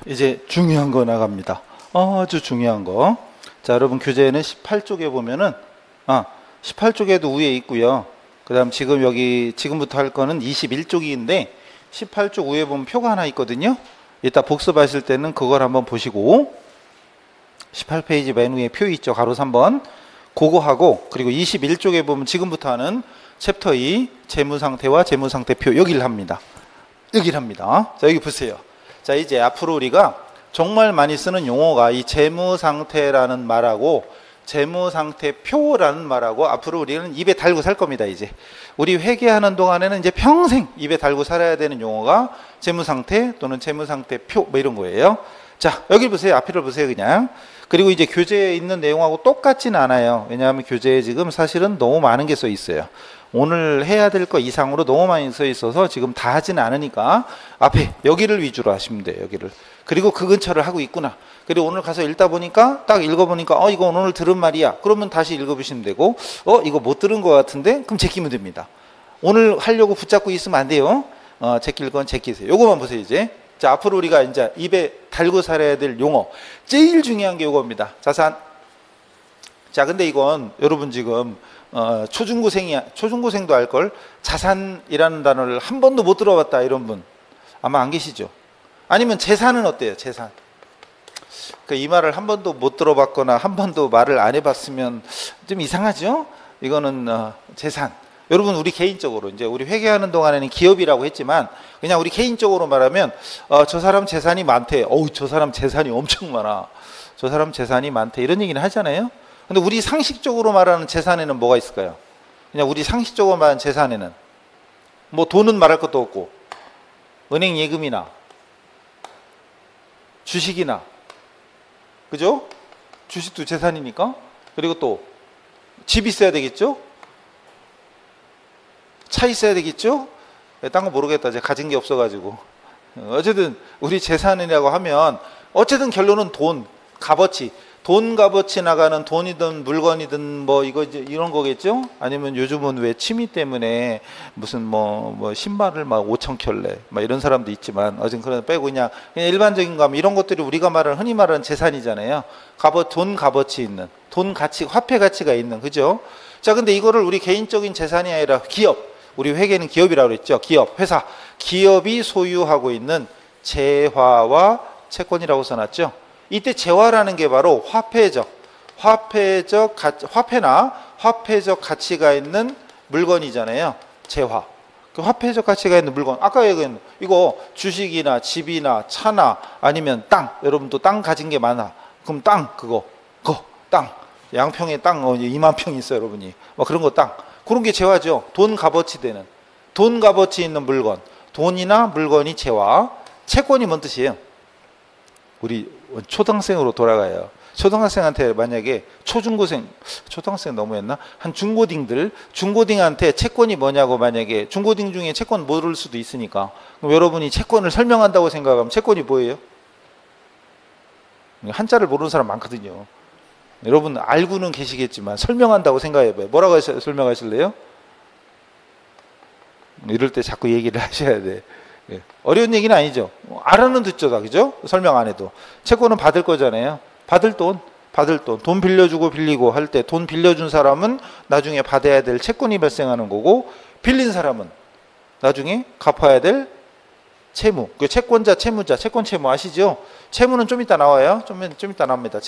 이제 중요한 거 나갑니다. 아주 중요한 거. 자, 여러분 교재는 18쪽에 보면은 18쪽에도 위에 있고요. 그다음 지금 여기 지금부터 할 거는 21쪽인데 18쪽 위에 보면 표가 하나 있거든요. 이따 복습하실 때는 그걸 한번 보시고 18페이지 맨 위에 표 있죠. 가로 3번. 그거 하고 그리고 21쪽에 보면 지금부터 하는 챕터 2 재무상태와 재무상태표 여기를 합니다. 자, 여기 보세요. 자, 이제 앞으로 우리가 정말 많이 쓰는 용어가 이 재무상태라는 말하고 재무상태표라는 말하고 앞으로 우리는 입에 달고 살 겁니다. 이제 우리 회계하는 동안에는 이제 평생 입에 달고 살아야 되는 용어가 재무상태 또는 재무상태표 뭐 이런 거예요. 자, 여기 보세요. 앞을 보세요. 그냥. 그리고 이제 교재에 있는 내용하고 똑같지는 않아요. 왜냐하면 교재에 지금 사실은 너무 많은 게 써 있어요. 오늘 해야 될 거 이상으로 너무 많이 써 있어서 지금 다 하지는 않으니까 앞에 여기를 위주로 하시면 돼요. 여기를. 그리고 그 근처를 하고 있구나. 그리고 오늘 가서 읽다 보니까 딱 읽어보니까 이거 오늘 들은 말이야. 그러면 다시 읽어보시면 되고 이거 못 들은 것 같은데 그럼 제끼면 됩니다. 오늘 하려고 붙잡고 있으면 안 돼요. 제낄 건 제끼세요. 요거만 보세요. 이제. 자, 앞으로 우리가 이제 입에 달고 살아야 될 용어 제일 중요한 게 요겁니다. 자산. 자, 근데 이건 여러분 지금 초중고생도 알걸. 자산이라는 단어를 한 번도 못 들어봤다 이런 분 아마 안 계시죠. 아니면 재산은 어때요? 재산. 이 말을 한 번도 못 들어봤거나 한 번도 말을 안 해봤으면 좀 이상하죠. 이거는 재산. 여러분 우리 개인적으로 이제 우리 회계하는 동안에는 기업이라고 했지만 그냥 우리 개인적으로 말하면 저 사람 재산이 많대. 저 사람 재산이 엄청 많아. 저 사람 재산이 많대. 이런 얘기는 하잖아요. 근데 우리 상식적으로 말하는 재산에는 뭐가 있을까요? 그냥 우리 상식적으로 말하는 재산에는 뭐 돈은 말할 것도 없고 은행 예금이나 주식이나 그죠? 주식도 재산이니까. 그리고 또 집 있어야 되겠죠? 차 있어야 되겠죠? 딴 거 모르겠다. 제가 가진 게 없어가지고. 어쨌든 우리 재산이라고 하면 어쨌든 결론은 돈, 값어치. 돈 값어치 나가는 돈이든 물건이든 뭐 이거 이런 거겠죠? 아니면 요즘은 왜 취미 때문에 무슨 뭐 신발을 막 5,000켤레 막 이런 사람도 있지만 어쨌든 그런 빼고 그냥 일반적인 거 하면 이런 것들이 우리가 말하는 흔히 말하는 재산이잖아요. 돈 값어치 있는 돈 가치 화폐 가치가 있는 그죠? 자, 근데 이거를 우리 개인적인 재산이 아니라 기업, 우리 회계는 기업이라고 그랬죠. 기업, 회사, 기업이 소유하고 있는 재화와 채권이라고 써놨죠. 이때 재화라는 게 바로 화폐나 화폐적 가치가 있는 물건이잖아요. 재화. 그 화폐적 가치가 있는 물건. 아까 얘기한 이거 주식이나 집이나 차나 아니면 땅. 여러분 또 땅 가진 게 많아. 그럼 땅 땅. 양평에 땅 2만 평 있어요, 여러분이. 그런 거 땅. 그런 게 재화죠. 돈 값어치 되는. 돈 값어치 있는 물건. 돈이나 물건이 재화. 채권이 뭔 뜻이에요? 우리 초등학생으로 돌아가요. 초등학생한테 만약에 초등학생 너무했나? 한 중고딩한테 채권이 뭐냐고 만약에 중고딩 중에 채권 모를 수도 있으니까 그럼 여러분이 채권을 설명한다고 생각하면 채권이 뭐예요? 한자를 모르는 사람 많거든요. 여러분 알고는 계시겠지만 설명한다고 생각해봐요. 뭐라고 설명하실래요? 이럴 때 자꾸 얘기를 하셔야 돼. 어려운 얘기는 아니죠. 알아는 듣죠, 다 그죠? 설명 안 해도 채권은 받을 거잖아요. 받을 돈 돈 빌려주고 빌리고 할 때 돈 빌려준 사람은 나중에 받아야 될 채권이 발생하는 거고 빌린 사람은 나중에 갚아야 될 채무. 그 채권자, 채무자, 채권 채무 아시죠? 채무는 좀 이따 나와요. 좀 이따 나옵니다.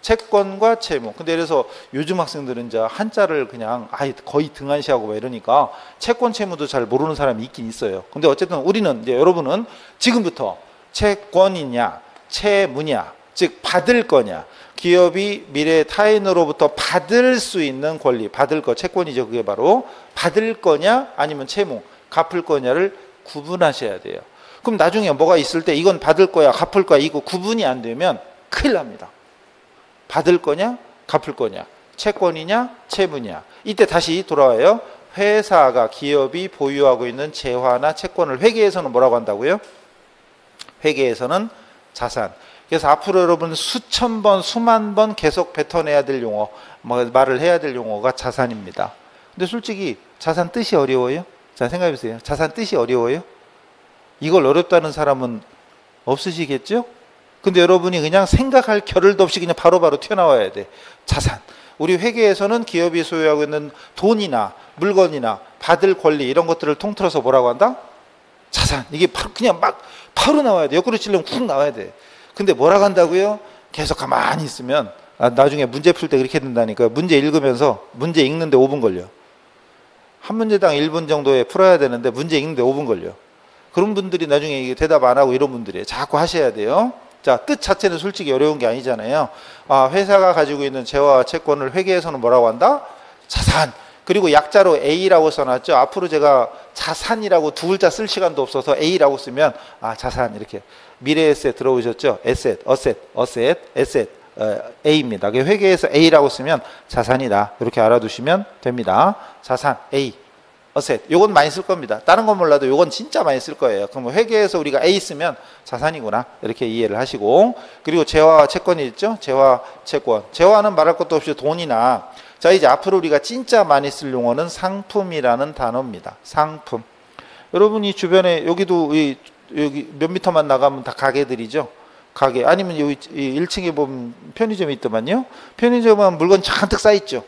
채권과 채무. 근데 그래서 요즘 학생들은 이제 한자를 그냥 거의 등한시하고 막 이러니까 채권 채무도 잘 모르는 사람이 있긴 있어요. 근데 어쨌든 우리는 이제 여러분은 지금부터 채권이냐, 채무냐, 즉 받을 거냐, 기업이 미래 타인으로부터 받을 수 있는 권리, 받을 거 채권이죠. 그게 바로 받을 거냐 아니면 채무, 갚을 거냐를 구분하셔야 돼요. 그럼 나중에 뭐가 있을 때 이건 받을 거야, 갚을 거야 이거 구분이 안 되면 큰일 납니다. 받을 거냐, 갚을 거냐, 채권이냐, 채무냐. 이때 다시 돌아와요. 회사가 기업이 보유하고 있는 재화나 채권을 회계에서는 뭐라고 한다고요? 회계에서는 자산. 그래서 앞으로 여러분 수천 번, 수만 번 계속 뱉어내야 될 용어, 말을 해야 될 용어가 자산입니다. 근데 솔직히 자산 뜻이 어려워요? 자, 생각해 보세요. 자산 뜻이 어려워요? 이걸 어렵다는 사람은 없으시겠죠? 근데 여러분이 그냥 생각할 겨를도 없이 그냥 바로바로 튀어나와야 돼. 자산. 우리 회계에서는 기업이 소유하고 있는 돈이나 물건이나 받을 권리 이런 것들을 통틀어서 뭐라고 한다? 자산. 이게 바로 그냥 막 바로 나와야 돼. 옆구리 찔러면 쿵 나와야 돼. 근데 뭐라고 한다고요? 계속 가만히 있으면 나중에 문제 풀 때 그렇게 된다니까. 문제 읽으면서 문제 읽는데 5분 걸려. 한 문제당 1분 정도에 풀어야 되는데 문제 읽는데 5분 걸려. 그런 분들이 나중에 이게 대답 안 하고 이런 분들이 자꾸 하셔야 돼요. 자, 뜻 자체는 솔직히 어려운 게 아니잖아요. 회사가 가지고 있는 재화와 채권을 회계에서는 뭐라고 한다? 자산. 그리고 약자로 A라고 써놨죠. 앞으로 제가 자산이라고 두 글자 쓸 시간도 없어서 A라고 쓰면 자산 이렇게 미래 에셋 들어오셨죠? 에셋, 에셋, A입니다. 회계에서 A라고 쓰면 자산이다. 이렇게 알아두시면 됩니다. 자산 A, 어셋. 요건 많이 쓸 겁니다. 다른 건 몰라도 요건 진짜 많이 쓸 거예요. 그럼 회계에서 우리가 A 쓰면 자산이구나. 이렇게 이해를 하시고, 그리고 재화와 채권이 있죠? 재화, 채권. 재화는 말할 것도 없이 돈이나, 자, 이제 앞으로 우리가 진짜 많이 쓸 용어는 상품이라는 단어입니다. 상품. 여러분이 주변에 여기도 여기 몇 미터만 나가면 다 가게들이죠. 가게. 아니면 여기 1층에 보면 편의점이 있더만요. 편의점은 물건 잔뜩 쌓여있죠.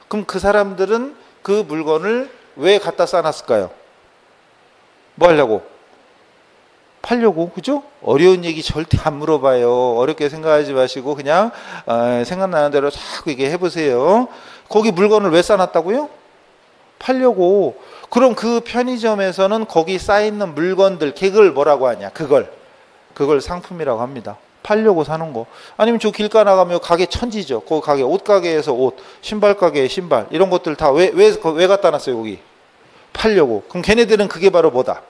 그럼 그 사람들은 그 물건을 왜 갖다 쌓아놨을까요? 뭐 하려고? 팔려고. 그죠? 어려운 얘기 절대 안 물어봐요. 어렵게 생각하지 마시고 그냥 생각나는 대로 자꾸 얘기 해보세요. 거기 물건을 왜 쌓아놨다고요? 팔려고. 그럼 그 편의점에서는 거기 쌓여있는 물건들, 그걸 뭐라고 하냐? 그걸 상품이라고 합니다. 팔려고 사는 거. 아니면 저 길가 나가면 가게 천지죠. 그 가게, 옷가게에서 옷, 신발 가게에 신발, 이런 것들 다 왜 갖다 놨어요, 거기? 팔려고. 그럼 걔네들은 그게 바로 뭐다?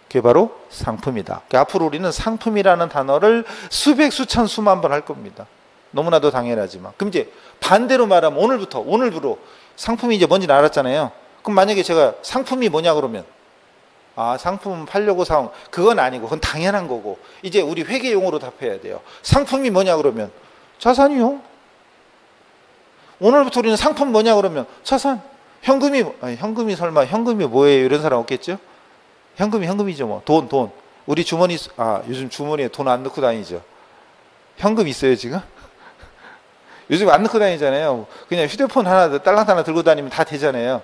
그게 바로 상품이다. 그러니까 앞으로 우리는 상품이라는 단어를 수백, 수천, 수만 번 할 겁니다. 너무나도 당연하지만. 그럼 이제 반대로 말하면 오늘부로 상품이 이제 뭔지는 알았잖아요. 그럼 만약에 제가 상품이 뭐냐 그러면 상품은 팔려고 사온, 그건 아니고 그건 당연한 거고, 이제 우리 회계 용어로 답해야 돼요. 상품이 뭐냐 그러면 자산이요. 오늘부터 우리는 상품 뭐냐 그러면 자산. 현금이 설마 현금이 뭐예요? 이런 사람 없겠죠? 현금이죠 뭐. 돈. 우리 주머니, 요즘 주머니에 돈 안 넣고 다니죠. 현금 있어요 지금? 요즘 안 넣고 다니잖아요. 그냥 휴대폰 하나, 달랑 하나 들고 다니면 다 되잖아요.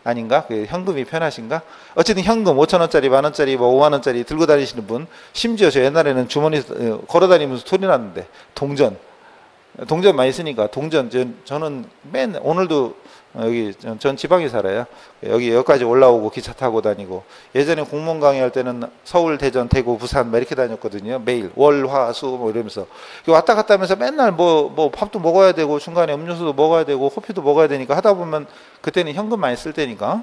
아닌가? 현금이 편하신가? 어쨌든 현금 5,000원짜리, 만원짜리, 5만원짜리 들고 다니시는 분, 심지어 저 옛날에는 주머니 걸어 다니면서 소리 났는데, 동전 많이 쓰니까, 저는 오늘도 전 지방에 살아요. 여기까지 올라오고 기차 타고 다니고, 예전에 공무원 강의할 때는 서울, 대전, 대구, 부산 막 이렇게 다녔거든요. 매일 월, 화, 수 뭐 이러면서 왔다 갔다 하면서 맨날 뭐 밥도 먹어야 되고 중간에 음료수도 먹어야 되고 커피도 먹어야 되니까 하다 보면, 그때는 현금 많이 쓸 때니까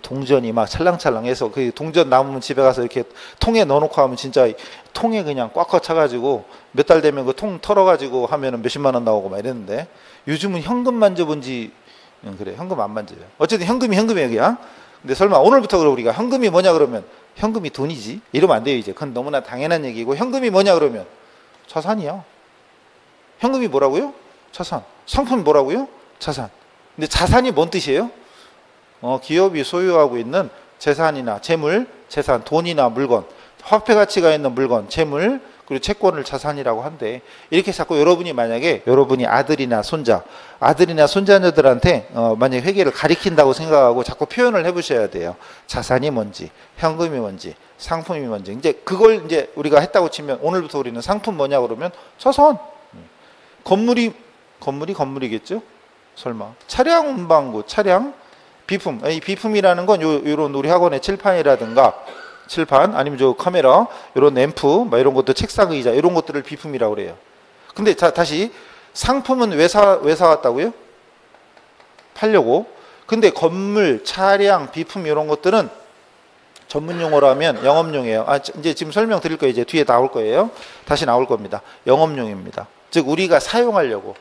동전이 막 찰랑찰랑해서 그 동전 남으면 집에 가서 이렇게 통에 넣어놓고 하면 진짜 통에 그냥 꽉꽉 차가지고 몇 달 되면 그 통 털어가지고 하면은 몇십만 원 나오고 막 이랬는데, 요즘은 현금 만져본 지, 그래, 현금 안 만져요. 어쨌든 현금이에요, 그냥. 근데 설마 오늘부터 우리가 현금이 뭐냐 그러면 현금이 돈이지? 이러면 안 돼요, 이제. 그건 너무나 당연한 얘기고, 현금이 뭐냐 그러면 자산이야. 현금이 뭐라고요? 자산. 상품이 뭐라고요? 자산. 근데 자산이 뭔 뜻이에요? 기업이 소유하고 있는 재산이나 재물, 재산, 돈이나 물건, 화폐 가치가 있는 물건, 재물, 그리고 채권을 자산이라고 한대. 이렇게 자꾸 만약에 여러분이 아들이나 손자녀들한테 만약에 회계를 가리킨다고 생각하고 자꾸 표현을 해보셔야 돼요. 자산이 뭔지, 현금이 뭔지, 상품이 뭔지. 이제 그걸 이제 우리가 했다고 치면, 오늘부터 우리는 상품 뭐냐 그러면 자산. 건물이겠죠? 설마. 차량 운반구, 비품. 이 비품이라는 건 요런 우리 학원의 칠판 아니면 저 카메라, 이런 앰프, 막 이런 것들, 책상, 의자, 이런 것들을 비품이라고 그래요. 근데 다시 상품은 왜 사왔다고요? 팔려고. 근데 건물, 차량, 비품 이런 것들은 전문 용어로 하면 영업용이에요. 이제 지금 설명드릴 거예요. 이제 뒤에 나올 거예요. 다시 나올 겁니다. 영업용입니다. 즉 우리가 사용하려고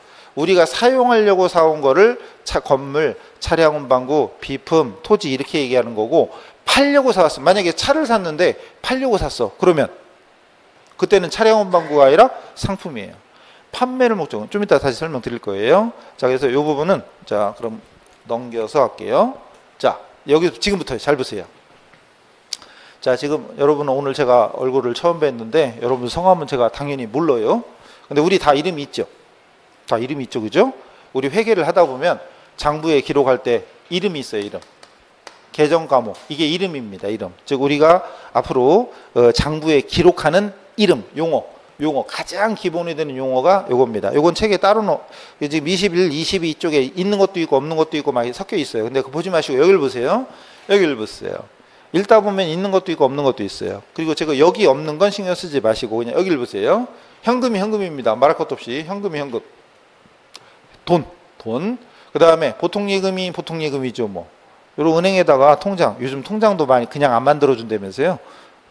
사온 거를 건물, 차량 운반구, 비품, 토지 이렇게 얘기하는 거고, 팔려고 사왔어. 만약에 차를 샀는데 팔려고 샀어. 그러면 그때는 차량 운반구가 아니라 상품이에요. 판매를 목적은 좀 이따 다시 설명드릴 거예요. 자, 그래서 이 부분은 그럼 넘겨서 할게요. 자, 여기 지금부터 잘 보세요. 자, 지금 여러분은 오늘 제가 얼굴을 처음 뵀는데 여러분 성함은 제가 당연히 몰라요. 근데 우리 다 이름이 있죠. 다 이름이 있죠. 그죠? 우리 회계를 하다 보면 장부에 기록할 때 이름이 있어요. 이름. 계정 과목. 이게 이름입니다. 이름. 즉 우리가 앞으로 장부에 기록하는 이름, 용어. 가장 기본이 되는 용어가 요겁니다. 요건 책에 따로 지금 21, 22 쪽에 있는 것도 있고 없는 것도 있고 막 섞여 있어요. 근데 그거 보지 마시고 여기를 보세요. 여기를 보세요. 읽다 보면 있는 것도 있고 없는 것도 있어요. 그리고 제가 여기 없는 건 신경 쓰지 마시고 그냥 여기를 보세요. 현금이 현금입니다. 말할 것도 없이 현금이 현금. 돈. 그 다음에 보통 예금이죠. 뭐 요런 은행에다가 통장. 요즘 통장도 많이 그냥 안 만들어준다면서요.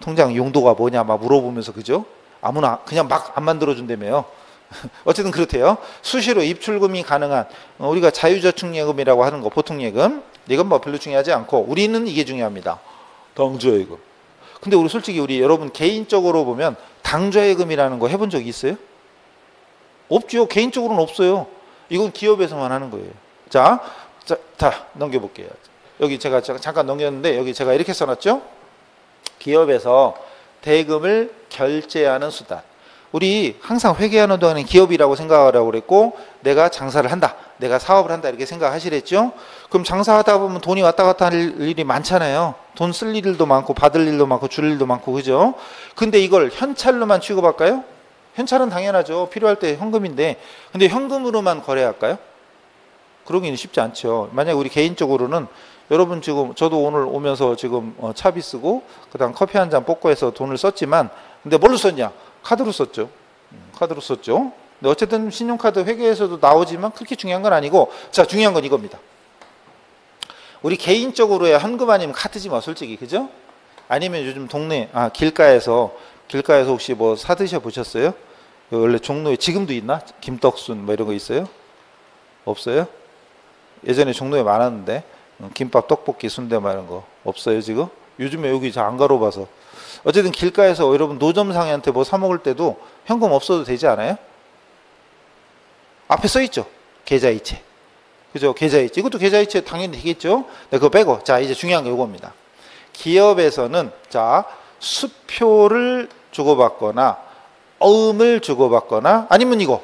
통장 용도가 뭐냐 막 물어보면서 그죠? 아무나 그냥 막 안 만들어준다며요. 어쨌든 그렇대요. 수시로 입출금이 가능한 우리가 자유저축예금이라고 하는 거 보통 예금. 이건 뭐 별로 중요하지 않고 우리는 이게 중요합니다. 당좌예금. 근데 우리 솔직히 우리 여러분 개인적으로 보면 당좌예금이라는 거 해본 적이 있어요? 없죠. 개인적으로는 없어요. 이건 기업에서만 하는 거예요. 자 넘겨볼게요. 여기 제가 잠깐 넘겼는데 여기 제가 이렇게 써놨죠. 기업에서 대금을 결제하는 수단. 우리 항상 회계하는 동안에 기업이라고 생각하라고 그랬고 내가 장사를 한다. 내가 사업을 한다 이렇게 생각하시랬죠. 그럼 장사하다 보면 돈이 왔다 갔다 할 일이 많잖아요. 돈 쓸 일도 많고 받을 일도 많고 줄 일도 많고 그죠. 근데 이걸 현찰로만 취급할까요? 현찰은 당연하죠. 필요할 때 현금인데 근데 현금으로만 거래할까요? 그러기는 쉽지 않죠. 만약에 우리 개인적으로는 여러분 지금 저도 오늘 오면서 지금 차비 쓰고 그다음 커피 한 잔 뽑고 해서 돈을 썼지만 근데 뭘로 썼냐? 카드로 썼죠. 카드로 썼죠. 근데 어쨌든 신용카드 회계에서도 나오지만 그렇게 중요한 건 아니고 자 중요한 건 이겁니다. 우리 개인적으로야 현금 아니면 카드지 뭐 솔직히 그죠? 아니면 요즘 동네 길가에서 혹시 뭐 사드셔 보셨어요? 원래 종로에 지금도 있나? 김떡순 뭐 이런 거 있어요? 없어요? 예전에 종로에 많았는데 김밥, 떡볶이, 순대 뭐 이런 거 없어요 지금? 요즘에 여기 잘 안 가러봐서 어쨌든 길가에서 여러분 노점상이한테 뭐 사 먹을 때도 현금 없어도 되지 않아요? 앞에 써 있죠. 계좌이체. 그죠? 계좌이체. 이것도 계좌이체 당연히 되겠죠. 네, 그거 빼고 자 이제 중요한 게 이겁니다. 기업에서는 자 수표를 주고받거나 어음을 주고받거나 아니면 이거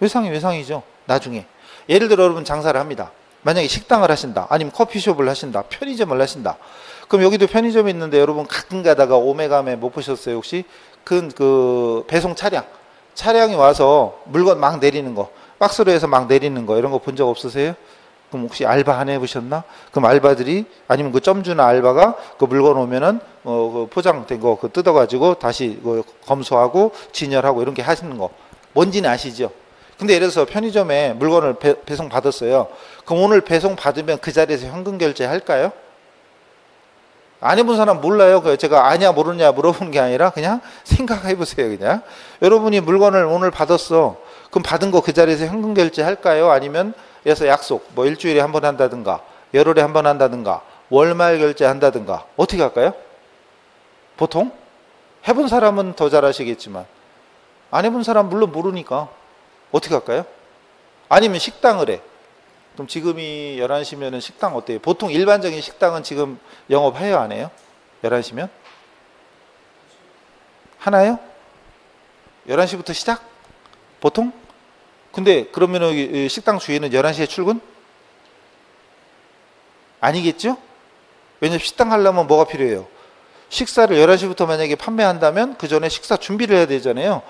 외상이죠. 나중에 예를 들어 여러분 장사를 합니다. 만약에 식당을 하신다 아니면 커피숍을 하신다 편의점을 하신다 그럼 여기도 편의점이 있는데 여러분 가끔 가다가 오메가메 못 보셨어요 혹시? 그 배송 차량이 와서 물건 막 내리는 거 박스로 해서 막 내리는 거 이런 거 본 적 없으세요? 그럼 혹시 알바 안 해보셨나? 그럼 알바들이 아니면 그 점주나 알바가 그 물건 오면은 그 포장된 거 그 뜯어가지고 다시 그 검수하고 진열하고 이런 게 하시는 거 뭔지는 아시죠? 근데 예를 들어서 편의점에 물건을 배송 받았어요. 그럼 오늘 배송 받으면 그 자리에서 현금 결제 할까요? 안 해본 사람 몰라요. 제가 아냐 모르냐 물어보는 게 아니라 그냥 생각해 보세요. 그냥 여러분이 물건을 오늘 받았어. 그럼 받은 거 그 자리에서 현금 결제 할까요? 아니면 그래서 약속 뭐 일주일에 한 번 한다든가 열흘에 한 번 한다든가 월말 결제한다든가 어떻게 할까요? 보통 해본 사람은 더 잘하시겠지만 안 해본 사람 물론 모르니까 어떻게 할까요? 아니면 식당을 해. 그럼 지금이 11시면은 식당 어때요? 보통 일반적인 식당은 지금 영업해요, 안 해요? 11시면? 하나요? 11시부터 시작? 보통? 근데 그러면 식당 주인은 11시에 출근? 아니겠죠? 왜냐면 식당 하려면 뭐가 필요해요? 식사를 11시부터 만약에 판매한다면 그 전에 식사 준비를 해야 되잖아요.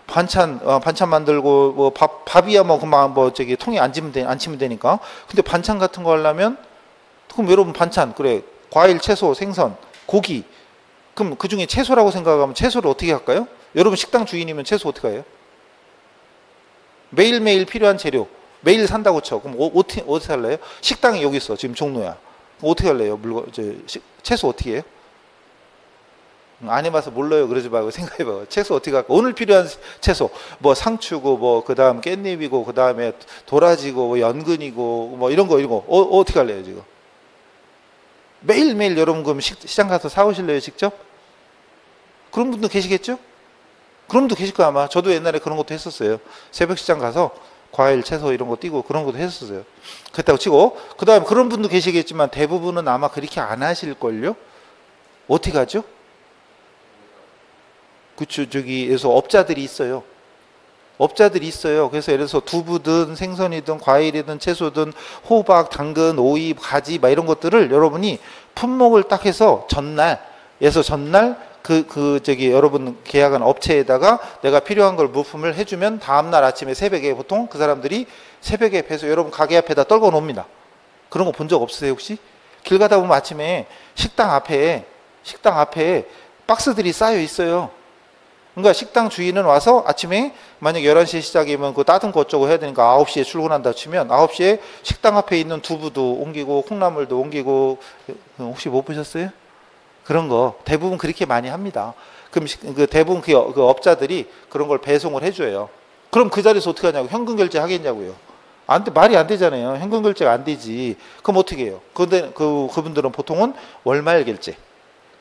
반찬 만들고 뭐 밥이야 뭐 금방 뭐 저기 통에 안 치면 되니까. 근데 반찬 같은 거 하려면 그럼 여러분 반찬 그래 과일, 채소, 생선, 고기. 그럼 그 중에 채소라고 생각하면 채소를 어떻게 할까요? 여러분 식당 주인이면 채소 어떻게 해요? 매일매일 필요한 재료 매일 산다고 쳐. 그럼 어떻게 할래요? 식당이 여기 있어. 지금 종로야. 어떻게 할래요? 채소 어떻게 해요? 안 해봐서 몰라요. 그러지 말고 생각해봐. 채소 어떻게 할까? 오늘 필요한 채소 뭐 상추고 뭐 그 다음 깻잎이고 그 다음에 도라지고 뭐 연근이고 뭐 이런 거 어떻게 할래요 지금? 매일매일 여러분 그럼 시장 가서 사오실래요 직접? 그런 분도 계시겠죠? 그런 분도 계실 거야 아마. 저도 옛날에 그런 것도 했었어요. 새벽 시장 가서 과일, 채소 이런 거 띄고 그런 것도 했었어요. 그렇다고 치고 그 다음에 그런 분도 계시겠지만 대부분은 아마 그렇게 안 하실걸요? 어떻게 하죠? 그쵸, 저기에서 업자들이 있어요. 업자들이 있어요. 그래서 예를 들어서 두부든 생선이든 과일이든 채소든 호박, 당근, 오이, 가지 막 이런 것들을 여러분이 품목을 딱 해서 전날 저기 여러분 계약한 업체에다가 내가 필요한 걸 물품을 해주면 다음날 아침에 새벽에 보통 그 사람들이 새벽에 배서 여러분 가게 앞에다 떨궈 놓습니다. 그런 거 본 적 없으세요 혹시? 길 가다 보면 아침에 식당 앞에 박스들이 쌓여 있어요. 그러니까 식당 주인은 와서 아침에 만약 11시에 시작이면 그 따뜻한 거 어쩌고 해야 되니까 9시에 출근한다 치면 9시에 식당 앞에 있는 두부도 옮기고 콩나물도 옮기고 혹시 못 보셨어요? 그런 거 대부분 그렇게 많이 합니다. 그럼 그 대부분 그 업자들이 그런 걸 배송을 해줘요. 그럼 그 자리에서 어떻게 하냐고 현금 결제 하겠냐고요. 말이 안 되잖아요. 현금 결제가 안 되지. 그럼 어떻게 해요? 근데 그분들은 보통은 월말 결제.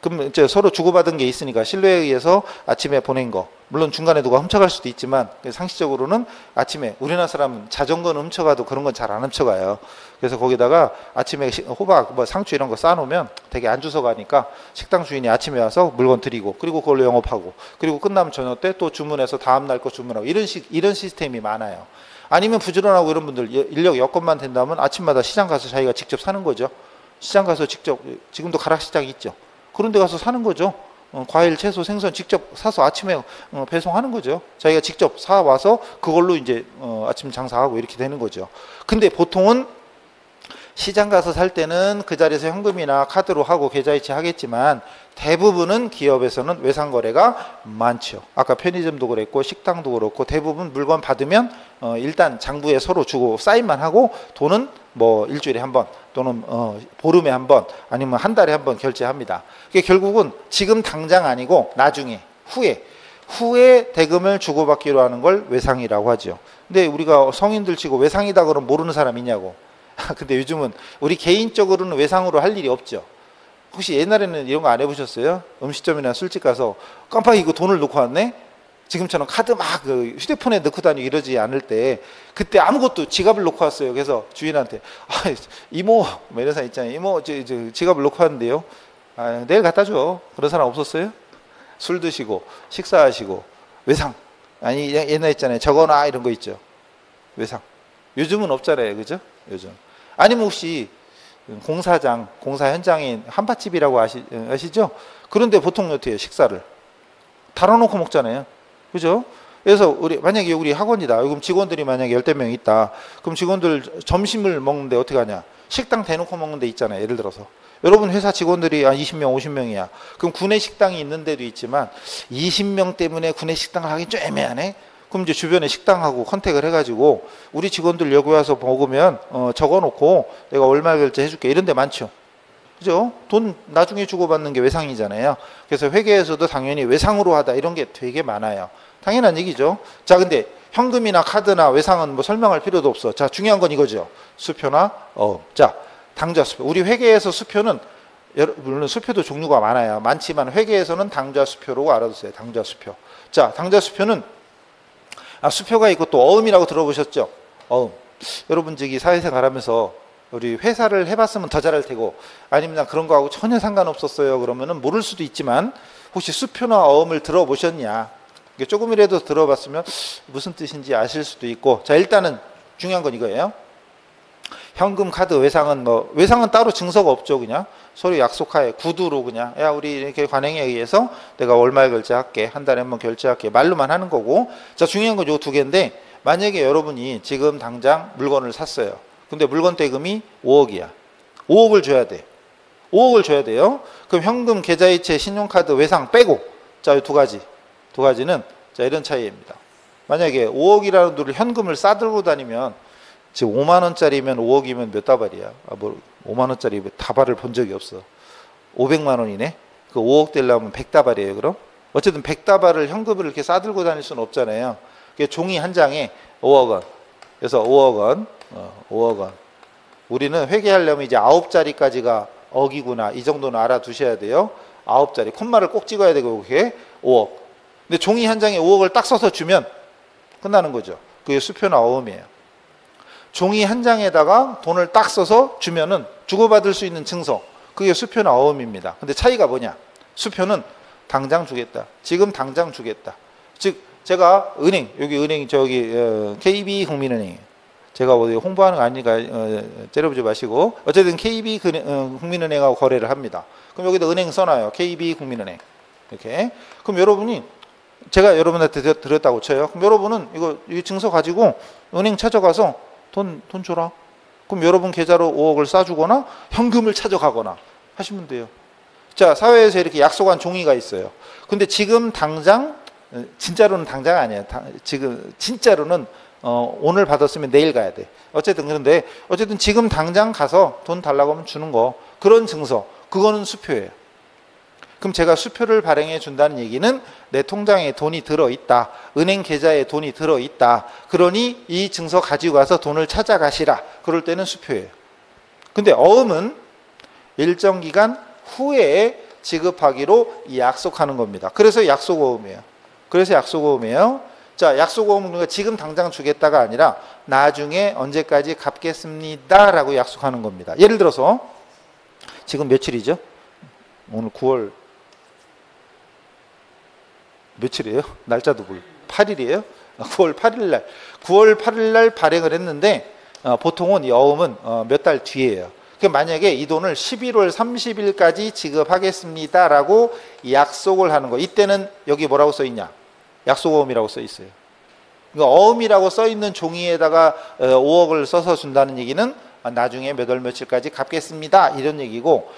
그럼 이제 서로 주고받은 게 있으니까 신뢰에 의해서 아침에 보낸 거 물론 중간에 누가 훔쳐갈 수도 있지만 상식적으로는 아침에 우리나라 사람은 자전거는 훔쳐가도 그런 건 잘 안 훔쳐가요. 그래서 거기다가 아침에 호박 뭐 상추 이런 거 쌓아놓으면 되게 안 주워가니까 식당 주인이 아침에 와서 물건 드리고 그리고 그걸로 영업하고 그리고 끝나면 저녁 때 또 주문해서 다음날 거 주문하고 이런 시스템이 많아요. 아니면 부지런하고 이런 분들 인력 여건만 된다면 아침마다 시장 가서 자기가 직접 사는 거죠. 시장 가서 직접 지금도 가락시장이 있죠. 그런 데 가서 사는 거죠. 과일, 채소, 생선 직접 사서 아침에 배송하는 거죠. 자기가 직접 사와서 그걸로 이제 아침 장사하고 이렇게 되는 거죠. 근데 보통은 시장 가서 살 때는 그 자리에서 현금이나 카드로 하고 계좌이체 하겠지만 대부분은 기업에서는 외상거래가 많죠. 아까 편의점도 그랬고 식당도 그렇고 대부분 물건 받으면 일단 장부에 서로 주고 사인만 하고 돈은 뭐 일주일에 한 번 또는 보름에 한 번 아니면 한 달에 한 번 결제합니다. 그게 결국은 지금 당장 아니고 나중에 후에 대금을 주고받기로 하는 걸 외상이라고 하죠. 근데 우리가 성인들 치고 외상이다 그러면 모르는 사람 있냐고. 근데 요즘은 우리 개인적으로는 외상으로 할 일이 없죠. 혹시 옛날에는 이런 거 안 해보셨어요? 음식점이나 술집 가서 깜빡 이거 돈을 놓고 왔네? 지금처럼 카드 막 그 휴대폰에 넣고 다니고 이러지 않을 때 그때 아무것도 지갑을 놓고 왔어요. 그래서 주인한테 이모 뭐 이런 사람 있잖아요. 이모 저 지갑을 놓고 왔는데요. 내일 갖다 줘. 그런 사람 없었어요? 술 드시고 식사하시고 외상 아니 옛날 있잖아요. 적어놔 이런 거 있죠. 외상. 요즘은 없잖아요. 그죠? 요즘. 아니면 혹시 공사 현장인 한밭집이라고 아시죠? 그런데 보통 어떻게 해요? 식사를 달아놓고 먹잖아요. 그죠? 그래서 만약에 우리 학원이다. 그럼 직원들이 만약에 10명 있다. 그럼 직원들 점심을 먹는데 어떻게 하냐? 식당 대놓고 먹는 데 있잖아요. 예를 들어서. 여러분 회사 직원들이 20명, 50명이야. 그럼 구내 식당이 있는 데도 있지만 20명 때문에 구내 식당을 하기 좀 애매하네. 그럼 이제 주변에 식당하고 컨택을 해가지고 우리 직원들 여기 와서 먹으면 적어놓고 내가 얼마 결제해줄게 이런 데 많죠. 그죠? 돈 나중에 주고받는 게 외상이잖아요. 그래서 회계에서도 당연히 외상으로 하다 이런 게 되게 많아요. 당연한 얘기죠. 자, 근데 현금이나 카드나 외상은 뭐 설명할 필요도 없어. 자, 중요한 건 이거죠. 수표나 자, 당좌 수표. 우리 회계에서 수표는 물론 수표도 종류가 많아요. 많지만 회계에서는 당좌 수표로 알아두세요. 당좌 수표. 자, 당좌 수표는 수표가 있고 또 어음이라고 들어보셨죠? 어음. 여러분 저기 사회생활 하면서 우리 회사를 해봤으면 더 잘할 테고 아니면 난 그런 거하고 전혀 상관없었어요. 그러면은 모를 수도 있지만 혹시 수표나 어음을 들어보셨냐? 조금이라도 들어봤으면 무슨 뜻인지 아실 수도 있고 자 일단은 중요한 건 이거예요. 현금, 카드, 외상은 따로 증서가 없죠. 그냥 서로 약속하에 구두로 그냥 야 우리 이렇게 관행에 의해서 내가 월말 결제할게 한 달에 한 번 결제할게 말로만 하는 거고 자 중요한 건 요 두 개인데 만약에 여러분이 지금 당장 물건을 샀어요. 근데 물건 대금이 5억이야. 5억을 줘야 돼. 5억을 줘야 돼요. 그럼 현금, 계좌이체, 신용카드, 외상 빼고 자 이 두 가지는 자 이런 차이입니다. 만약에 5억이라는 돈을 현금을 싸들고 다니면 지금 5만 원짜리면 5억이면 몇 다발이야? 5만 원짜리 다발을 본 적이 없어. 500만 원이네. 그 5억 되려면 100다발이에요. 그럼 어쨌든 100다발을 현금을 이렇게 싸들고 다닐 수는 없잖아요. 종이 한 장에 5억 원. 그래서 5억 원. 5억 원. 우리는 회계하려면 이제 9자리까지가 억이구나. 이 정도는 알아두셔야 돼요. 9자리. 콤마를 꼭 찍어야 되고 그게 5억. 근데 종이 한 장에 5억을 딱 써서 주면 끝나는 거죠. 그게 수표나 어음이에요. 종이 한 장에다가 돈을 딱 써서 주면은 주고받을 수 있는 증서, 그게 수표나 어음입니다. 근데 차이가 뭐냐? 수표는 당장 주겠다. 지금 당장 주겠다. 즉 제가 은행, 여기 은행 저기 KB국민은행이에요. 제가 어디 홍보하는 거 아니니까 째려보지 마시고, 어쨌든 KB국민은행하고 거래를 합니다. 그럼 여기다 은행 써놔요. KB국민은행 이렇게. 그럼 여러분이, 제가 여러분한테 드렸다고 쳐요. 그럼 여러분은 이 증서 가지고 은행 찾아가서 돈 줘라. 그럼 여러분 계좌로 5억을 싸주거나 현금을 찾아가거나 하시면 돼요. 자, 사회에서 이렇게 약속한 종이가 있어요. 근데 지금 당장, 진짜로는 당장 아니에요. 지금 진짜로는 오늘 받았으면 내일 가야 돼. 어쨌든 그런데 어쨌든 지금 당장 가서 돈 달라고 하면 주는 거, 그런 증서, 그거는 수표예요. 그럼 제가 수표를 발행해 준다는 얘기는 내 통장에 돈이 들어있다, 은행 계좌에 돈이 들어있다, 그러니 이 증서 가지고 가서 돈을 찾아가시라, 그럴 때는 수표예요. 근데 어음은 일정 기간 후에 지급하기로 약속하는 겁니다. 그래서 약속어음이에요. 자, 약속어음은 지금 당장 주겠다가 아니라 나중에 언제까지 갚겠습니다 라고 약속하는 겁니다. 예를 들어서 지금 며칠이죠? 오늘 9월 며칠이에요? 날짜도 몰라. 8일이에요? 9월 8일 날 발행을 했는데 보통은 이 어음은 몇 달 뒤에요. 만약에 이 돈을 11월 30일까지 지급하겠습니다 라고 약속을 하는 거, 이때는 여기 뭐라고 써 있냐? 약속어음이라고 써 있어요. 그러니까 어음이라고 써 있는 종이에다가 5억을 써서 준다는 얘기는 나중에 몇 월 며칠까지 갚겠습니다 이런 얘기고,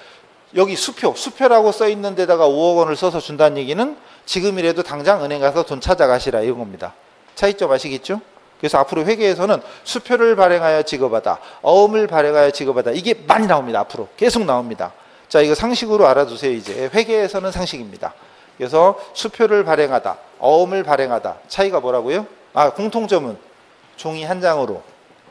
여기 수표라고 써 있는 데다가 5억 원을 써서 준다는 얘기는 지금이라도 당장 은행 가서 돈 찾아가시라 이런 겁니다. 차이점 아시겠죠? 그래서 앞으로 회계에서는 수표를 발행하여 지급하다, 어음을 발행하여 지급하다, 이게 많이 나옵니다. 앞으로 계속 나옵니다. 자, 이거 상식으로 알아두세요. 이제 회계에서는 상식입니다. 그래서 수표를 발행하다, 어음을 발행하다, 차이가 뭐라고요? 공통점은 종이 한 장으로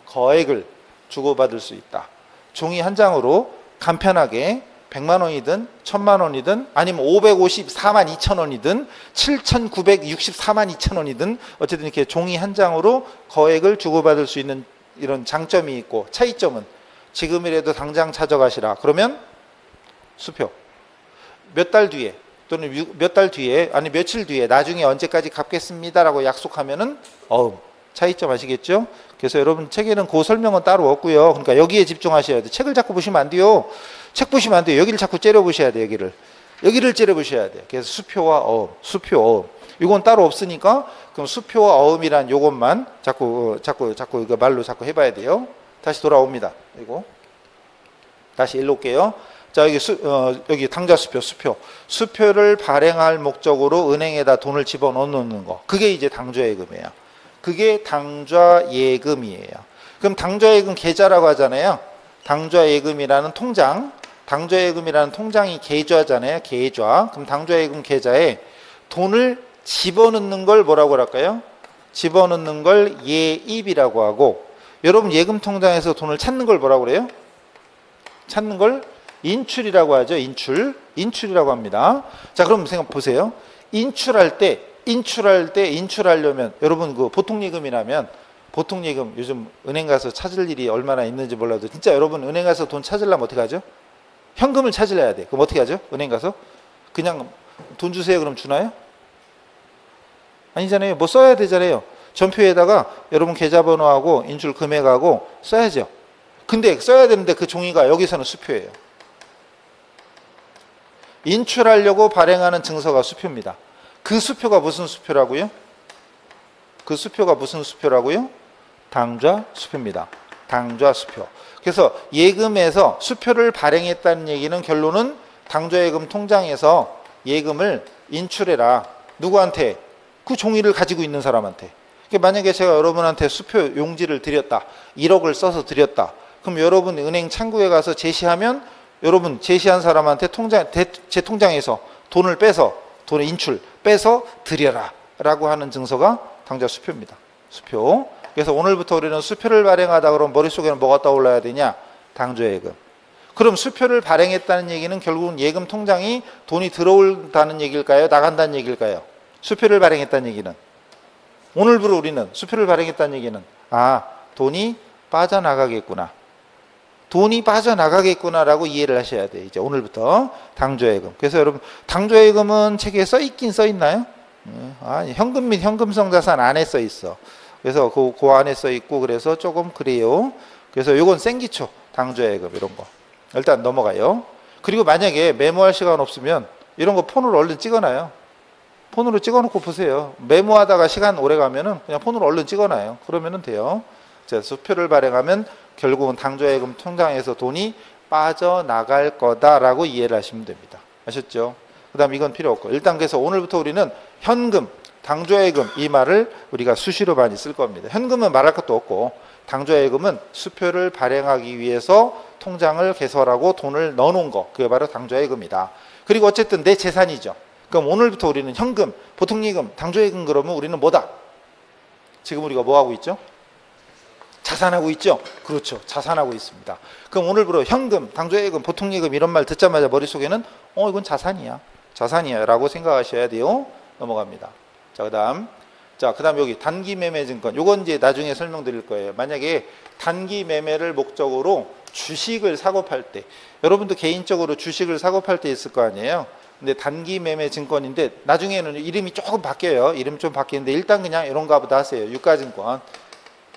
거액을 주고받을 수 있다. 종이 한 장으로 간편하게 100만 원이든 1000만 원이든 아니면 554만 2천 원이든 7964만 2천 원이든 어쨌든 이렇게 종이 한 장으로 거액을 주고받을 수 있는 이런 장점이 있고, 차이점은 지금이라도 당장 찾아가시라. 그러면 수표. 몇 달 뒤에 또는 몇 달 뒤에 아니 며칠 뒤에 나중에 언제까지 갚겠습니다라고 약속하면은 어음. 차이점 아시겠죠? 그래서 여러분 책에는 그 설명은 따로 없고요. 그러니까 여기에 집중하셔야 돼요. 책을 자꾸 보시면 안 돼요. 책 보시면 안 돼요. 여기를 자꾸 째려보셔야 돼요. 여기를 째려보셔야 돼요. 그래서 수표와 어음, 수표, 어음. 이건 따로 없으니까 그럼 수표와 어음이란 요것만 자꾸 이거 말로 자꾸 해봐야 돼요. 다시 돌아옵니다. 이거 다시 일로 올게요. 자, 여기 당좌 수표를 발행할 목적으로 은행에다 돈을 집어넣는 거, 그게 이제 당좌예금이에요. 그게 당좌예금이에요. 그럼 당좌예금 계좌라고 하잖아요. 당좌예금이라는 통장이 계좌잖아요. 계좌. 그럼 당좌예금 계좌에 돈을 집어넣는 걸 뭐라고 할까요? 집어넣는 걸 예입이라고 하고, 여러분 예금 통장에서 돈을 찾는 걸 뭐라고 그래요? 찾는 걸 인출이라고 하죠. 인출이라고 합니다. 자, 그럼 생각 보세요. 인출하려면 여러분 보통 예금이라면, 보통 예금 요즘 은행 가서 찾을 일이 얼마나 있는지 몰라도 진짜 여러분 은행 가서 돈 찾으려면 어떻게 하죠? 현금을 찾으려야 돼. 그럼 어떻게 하죠? 은행 가서 그냥 돈 주세요 그럼 주나요? 아니잖아요. 뭐 써야 되잖아요. 전표에다가 여러분 계좌번호하고 인출 금액하고 써야죠. 근데 써야 되는데 그 종이가 여기서는 수표예요. 인출하려고 발행하는 증서가 수표입니다. 그 수표가 무슨 수표라고요? 당좌 수표입니다. 당좌 수표. 그래서 예금에서 수표를 발행했다는 얘기는 결론은 당좌예금 통장에서 예금을 인출해라. 누구한테? 그 종이를 가지고 있는 사람한테. 만약에 제가 여러분한테 수표 용지를 드렸다, 1억을 써서 드렸다, 그럼 여러분 은행 창구에 가서 제시하면 여러분 제시한 사람한테 제 통장에서 돈을 빼서 드려라 라고 하는 증서가 당좌 수표입니다. 수표. 그래서 오늘부터 우리는 수표를 발행하다 그러면 머릿속에는 뭐가 떠올라야 되냐? 당좌예금. 그럼 수표를 발행했다는 얘기는 결국은 예금 통장이 돈이 들어온다는 얘기일까요? 나간다는 얘기일까요? 수표를 발행했다는 얘기는, 오늘부로 우리는 수표를 발행했다는 얘기는 돈이 빠져나가겠구나. 돈이 빠져나가겠구나라고 이해를 하셔야 돼요. 이제 오늘부터 당조예금. 그래서 여러분 당조예금은 책에 써 있긴 써 있나요? 아니, 현금 및 현금성 자산 안에 써 있어. 그래서 그 안에 써 있고 그래서 조금 그래요. 그래서 요건 생기초 당조예금 이런 거 일단 넘어가요. 그리고 만약에 메모할 시간 없으면 이런 거 폰으로 얼른 찍어놔요. 폰으로 찍어놓고 보세요. 메모하다가 시간 오래 가면은 그냥 폰으로 얼른 찍어놔요. 그러면은 돼요. 자, 수표를 발행하면 결국은 당조예금 통장에서 돈이 빠져나갈 거다라고 이해를 하시면 됩니다. 아셨죠? 그 다음 이건 필요 없고 일단 그래서 오늘부터 우리는 현금, 당조예금 이 말을 우리가 수시로 많이 쓸 겁니다. 현금은 말할 것도 없고 당조예금은 수표를 발행하기 위해서 통장을 개설하고 돈을 넣어놓은 거 그게 바로 당조예금이다. 그리고 어쨌든 내 재산이죠. 그럼 오늘부터 우리는 현금, 보통예금, 당조예금 그러면 우리는 뭐다? 지금 우리가 뭐 하고 있죠? 자산하고 있죠? 그렇죠. 자산하고 있습니다. 그럼 오늘부로 현금, 당조예금, 보통예금 이런 말 듣자마자 머릿속에는 이건 자산이야. 자산이야 라고 생각하셔야 돼요. 넘어갑니다. 자, 그 다음 여기 단기매매증권. 요건 이제 나중에 설명드릴 거예요. 만약에 단기매매를 목적으로 주식을 사고 팔 때 여러분도 개인적으로 주식을 사고 팔 때 있을 거 아니에요. 근데 단기매매증권인데 나중에는 이름이 조금 바뀌어요. 이름 좀 바뀌는데 일단 그냥 이런가 보다 하세요. 유가증권.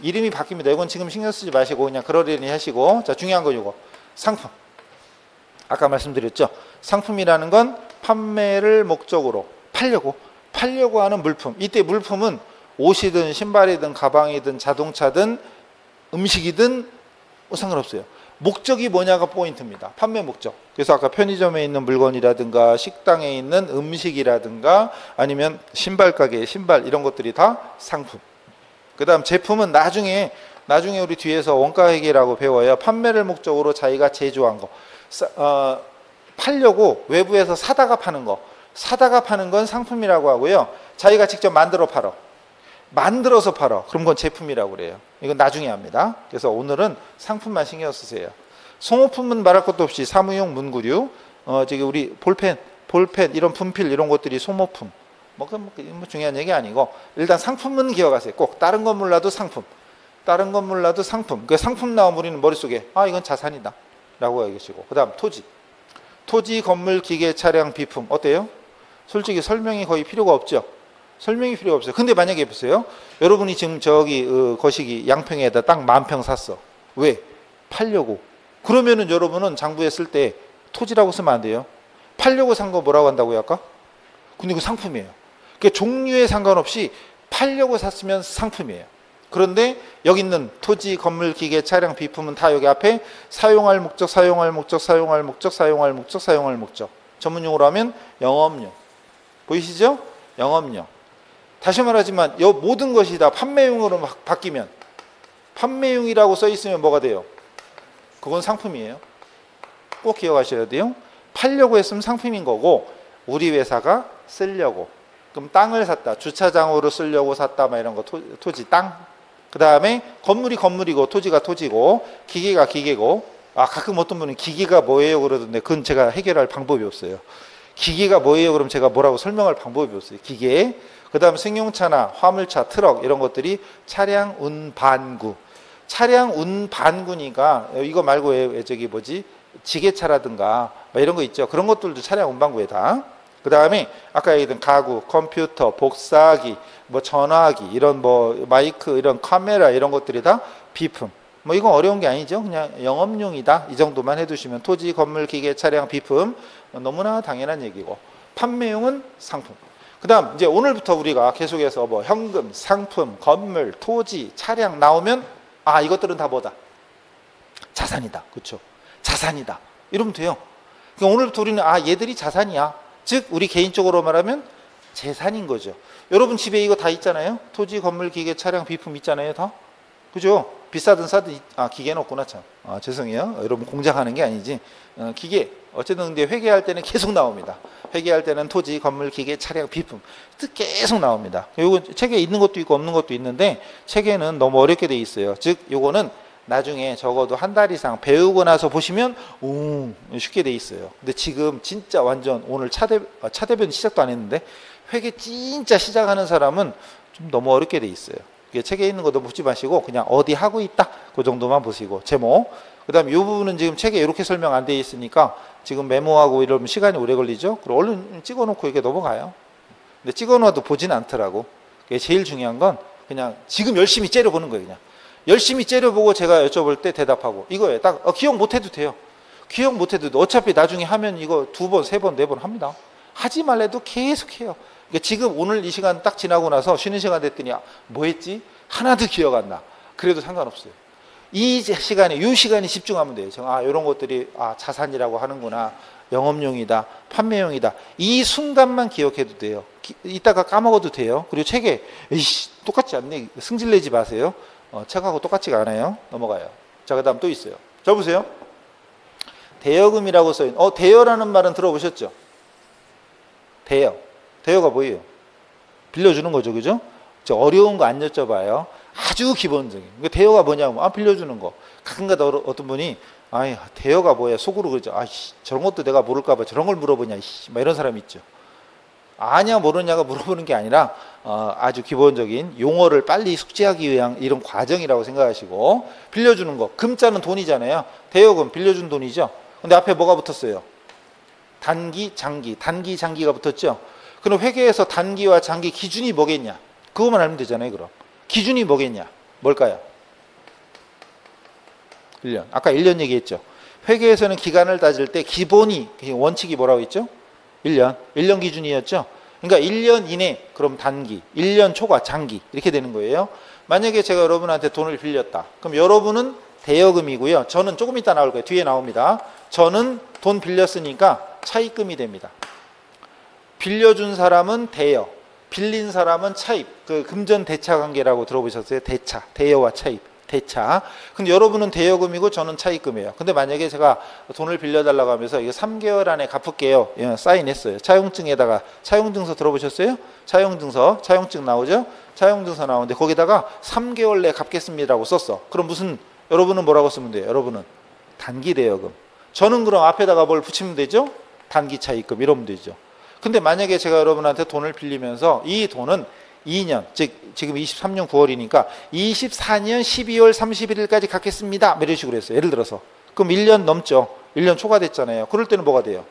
이름이 바뀝니다. 이건 지금 신경 쓰지 마시고 그냥 그러려니 하시고. 자, 중요한 건 이거 상품. 아까 말씀드렸죠. 상품이라는 건 판매를 목적으로 팔려고 하는 물품. 이때 물품은 옷이든 신발이든 가방이든 자동차든 음식이든 상관없어요. 목적이 뭐냐가 포인트입니다. 판매 목적. 그래서 아까 편의점에 있는 물건이라든가 식당에 있는 음식이라든가 아니면 신발 가게의 신발 이런 것들이 다 상품. 그 다음 제품은 나중에 우리 뒤에서 원가회계라고 배워요. 판매를 목적으로 자기가 제조한 거. 팔려고 외부에서 사다가 파는 거. 사다가 파는 건 상품이라고 하고요. 자기가 직접 만들어서 팔어. 그럼 그건 제품이라고 그래요. 이건 나중에 합니다. 그래서 오늘은 상품만 신경 쓰세요. 소모품은 말할 것도 없이 사무용 문구류, 저기 우리 볼펜 이런 분필 이런 것들이 소모품. 뭐 중요한 얘기 아니고 일단 상품은 기억하세요. 꼭 다른 건 몰라도 상품. 그 상품 나오면 우리는 머릿속에 이건 자산이다 라고 얘기하시고. 그 다음 토지, 건물, 기계, 차량, 비품. 어때요? 솔직히 설명이 거의 필요가 없죠. 설명이 필요가 없어요. 근데 만약에 보세요. 여러분이 지금 저기 거시기 양평에다 땅 10,000평 샀어. 왜? 팔려고. 그러면은 여러분은 장부에 쓸 때 토지라고 쓰면 안 돼요. 팔려고 산 거 뭐라고 한다고요 아까? 근데 그 상품이에요. 그러니까 종류에 상관없이 팔려고 샀으면 상품이에요. 그런데 여기 있는 토지, 건물, 기계, 차량, 비품은 다 여기 앞에 사용할 목적, 전문용어로 하면 영업용. 보이시죠? 영업용. 다시 말하지만 이 모든 것이 다 판매용으로 바뀌면 판매용이라고 써 있으면 뭐가 돼요? 그건 상품이에요. 꼭 기억하셔야 돼요. 팔려고 했으면 상품인 거고 우리 회사가 쓰려고. 그럼 땅을 샀다. 주차장으로 쓰려고 샀다. 막 이런 거 토지, 땅. 그 다음에 건물이 건물이고 토지가 토지고 기계가 기계고. 가끔 어떤 분은 기계가 뭐예요 그러던데 그건 제가 해결할 방법이 없어요. 기계가 뭐예요 그럼 제가 뭐라고 설명할 방법이 없어요. 기계. 그 다음 승용차나 화물차, 트럭 이런 것들이 차량 운반구. 차량 운반구니까 이거 말고 저기 지게차라든가 이런 거 있죠. 그런 것들도 차량 운반구에 다. 그 다음에 아까 얘기했던 가구, 컴퓨터, 복사기, 전화기 이런 마이크 이런 카메라 이런 것들이 다 비품. 이건 어려운 게 아니죠. 그냥 영업용이다. 이 정도만 해두시면 토지, 건물, 기계, 차량, 비품 너무나 당연한 얘기고 판매용은 상품. 그 다음 이제 오늘부터 우리가 계속해서 현금, 상품, 건물, 토지, 차량 나오면 이것들은 다 뭐다? 자산이다. 그렇죠? 자산이다. 이러면 돼요. 그러니까 오늘부터 우리는 얘들이 자산이야. 즉 우리 개인적으로 말하면 재산인 거죠. 여러분 집에 이거 다 있잖아요. 토지, 건물, 기계, 차량, 비품 있잖아요. 다. 그죠? 비싸든 싸든 기계는 없구나 참. 죄송해요. 여러분 공장하는 게 아니지. 기계. 어쨌든 근데 회계할 때는 계속 나옵니다. 회계할 때는 토지, 건물, 기계, 차량, 비품 계속 나옵니다. 이거 책에 있는 것도 있고 없는 것도 있는데 책에는 너무 어렵게 돼 있어요. 즉 요거는 나중에 적어도 한 달 이상 배우고 나서 보시면 쉽게 돼 있어요. 근데 지금 진짜 완전 오늘 차대변 시작도 안 했는데 회계 진짜 시작하는 사람은 좀 너무 어렵게 돼 있어요. 책에 있는 거 너무 묻지 마시고 그냥 어디 하고 있다 그 정도만 보시고 제목. 그다음 이 부분은 지금 책에 이렇게 설명 안 돼 있으니까 지금 메모하고 이러면 시간이 오래 걸리죠. 그럼 얼른 찍어놓고 이게 넘어가요. 근데 찍어놔도 보진 않더라고. 그게 제일 중요한 건 그냥 지금 열심히 째려보는 거예요. 그냥 열심히 째려보고 제가 여쭤볼 때 대답하고 이거예요. 딱 기억 못해도 돼요. 기억 못해도 돼. 어차피 나중에 하면 이거 2번, 3번, 4번 합니다. 하지 말래도 계속 해요. 그러니까 지금 오늘 이 시간 딱 지나고 나서 쉬는 시간 됐더니 뭐 했지? 하나도 기억 안 나. 그래도 상관없어요. 이 시간에 집중하면 돼요. 이런 것들이 자산이라고 하는구나. 영업용이다. 판매용이다. 이 순간만 기억해도 돼요. 이따가 까먹어도 돼요. 그리고 책에 에이씨 똑같지 않네. 승질내지 마세요. 책하고 똑같지가 않아요. 넘어가요. 자, 그 다음 또 있어요. 저 보세요. 대여금이라고 써있는 대여라는 말은 들어보셨죠? 대여가 뭐예요? 빌려주는 거죠. 그죠? 어려운 거 안 여쭤봐요. 아주 기본적인. 대여가 뭐냐면 빌려주는 거. 가끔가다 어떤 분이 대여가 뭐야 속으로 그러죠. 저런 것도 내가 모를까 봐 저런 걸 물어보냐 막 이런 사람이 있죠. 아냐 모르냐가 물어보는 게 아니라 아주 기본적인 용어를 빨리 숙지하기 위한 이런 과정이라고 생각하시고 빌려주는 거. 금자는 돈이잖아요. 대여금 빌려준 돈이죠. 근데 앞에 뭐가 붙었어요? 단기, 장기. 단기, 장기가 붙었죠. 그럼 회계에서 단기와 장기 기준이 뭐겠냐? 그것만 알면 되잖아요. 그럼 기준이 뭐겠냐? 뭘까요? 1년. 아까 1년 얘기했죠. 회계에서는 기간을 따질 때 기본이 원칙이 뭐라고 했죠? 1년. 1년 기준이었죠. 그러니까 1년 이내 그럼 단기, 1년 초과 장기 이렇게 되는 거예요. 만약에 제가 여러분한테 돈을 빌렸다. 그럼 여러분은 대여금이고요. 저는 조금 이따 나올 거예요. 뒤에 나옵니다. 저는 돈 빌렸으니까 차입금이 됩니다. 빌려준 사람은 대여, 빌린 사람은 차입. 그 금전 대차 관계라고 들어보셨어요? 대차, 대여와 차입, 대차. 근데 여러분은 대여금이고 저는 차입금이에요. 근데 만약에 제가 돈을 빌려달라고 하면서 이거 3개월 안에 갚을게요. 사인했어요. 차용증에다가 차용증서 들어보셨어요? 차용증 나오죠? 차용증서 나오는데 거기다가 3개월 내에 갚겠습니다라고 썼어. 그럼 여러분은 뭐라고 쓰면 돼요? 여러분은 단기 대여금. 저는 그럼 앞에다가 뭘 붙이면 되죠? 단기 차입금 이러면 되죠. 근데 만약에 제가 여러분한테 돈을 빌리면서 이 돈은 2년, 즉 지금 23년 9월이니까 24년 12월 31일까지 갚겠습니다. 이런 식으로 했어요. 예를 들어서. 그럼 1년 넘죠. 1년 초과됐잖아요. 그럴 때는 뭐가 돼요?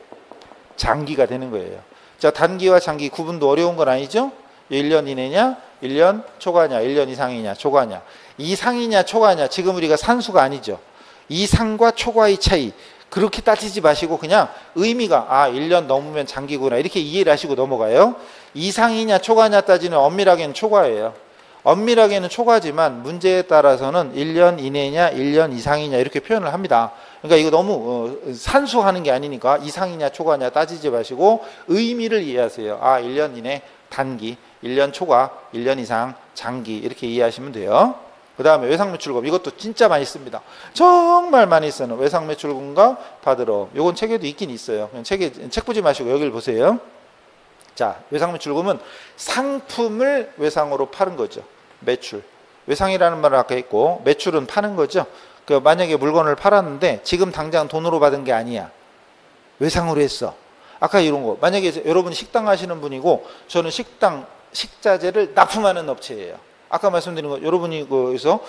장기가 되는 거예요. 자, 단기와 장기 구분도 어려운 건 아니죠? 1년 이내냐? 1년 초과냐? 1년 이상이냐? 초과냐? 이상이냐? 초과냐? 지금 우리가 산수가 아니죠. 이상과 초과의 차이. 그렇게 따지지 마시고 그냥 의미가 1년 넘으면 장기구나 이렇게 이해를 하시고 넘어가요. 이상이냐 초과냐 따지는 엄밀하게는 초과예요. 엄밀하게는 초과지만 문제에 따라서는 1년 이내냐 1년 이상이냐 이렇게 표현을 합니다. 그러니까 이거 너무 산수하는 게 아니니까 이상이냐 초과냐 따지지 마시고 의미를 이해하세요. 1년 이내 단기, 1년 초과, 1년 이상 장기 이렇게 이해하시면 돼요. 그 다음에 외상매출금. 이것도 진짜 많이 씁니다. 정말 많이 쓰는 외상매출금과 받으러. 이건 책에도 있긴 있어요. 그냥 책 보지 마시고 여기를 보세요. 자, 외상매출금은 상품을 외상으로 파는 거죠. 매출. 외상이라는 말을 아까 했고 매출은 파는 거죠. 만약에 물건을 팔았는데 지금 당장 돈으로 받은 게 아니야. 외상으로 했어. 아까 이런 거. 만약에 여러분이 식당 하시는 분이고 저는 식자재를 납품하는 업체예요. 아까 말씀드린 거 여러분이 거기서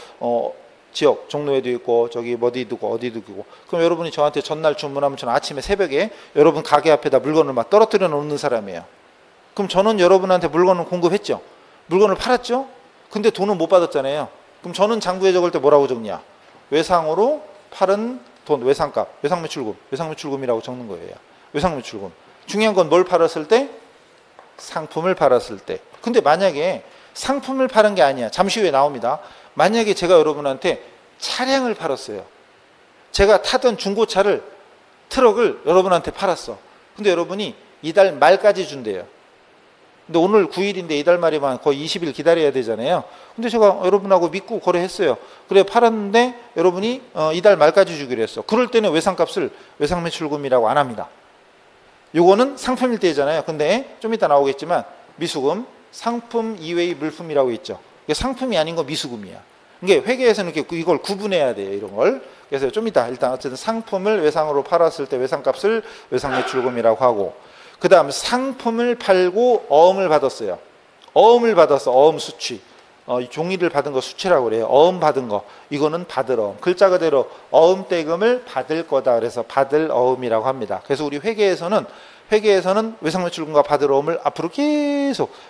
지역 종로에도 있고 저기 어디도 있고 그럼 여러분이 저한테 전날 주문하면 저는 아침에 새벽에 여러분 가게 앞에다 물건을 막 떨어뜨려 놓는 사람이에요. 그럼 저는 여러분한테 물건을 공급했죠. 물건을 팔았죠. 근데 돈은 못 받았잖아요. 그럼 저는 장부에 적을 때 뭐라고 적냐? 외상으로 팔은 돈, 외상값, 외상매출금이라고 적는 거예요. 외상매출금. 중요한 건 뭘 팔았을 때? 상품을 팔았을 때. 근데 만약에 상품을 파는 게 아니야. 잠시 후에 나옵니다. 만약에 제가 여러분한테 차량을 팔았어요. 제가 타던 중고차를 트럭을 여러분한테 팔았어. 근데 여러분이 이달 말까지 준대요. 근데 오늘 9일인데 이달 말이면 거의 20일 기다려야 되잖아요. 근데 제가 여러분하고 믿고 거래했어요. 그래 팔았는데 여러분이 이달 말까지 주기로 했어. 그럴 때는 외상값을 외상매출금이라고 안 합니다. 요거는 상품일 때잖아요. 근데 좀 이따 나오겠지만 미수금 상품 이외의 물품이라고 있죠. 이게 상품이 아닌 거 미수금이야. 이게 회계에서는 이걸 구분해야 돼요. 이런 걸. 그래서 좀 이따 일단 어쨌든 상품을 외상으로 팔았을 때 외상값을 외상매출금이라고 하고 그 다음 상품을 팔고 어음을 받았어요. 어음을 받았어. 어음 수취. 이 종이를 받은 거 수치라고 그래요. 어음 받은 거. 이거는 받을 어음. 글자 그대로 어음 대금을 받을 거다. 그래서 받을 어음이라고 합니다. 그래서 우리 회계에서는 외상매출금과 받을 어음을 앞으로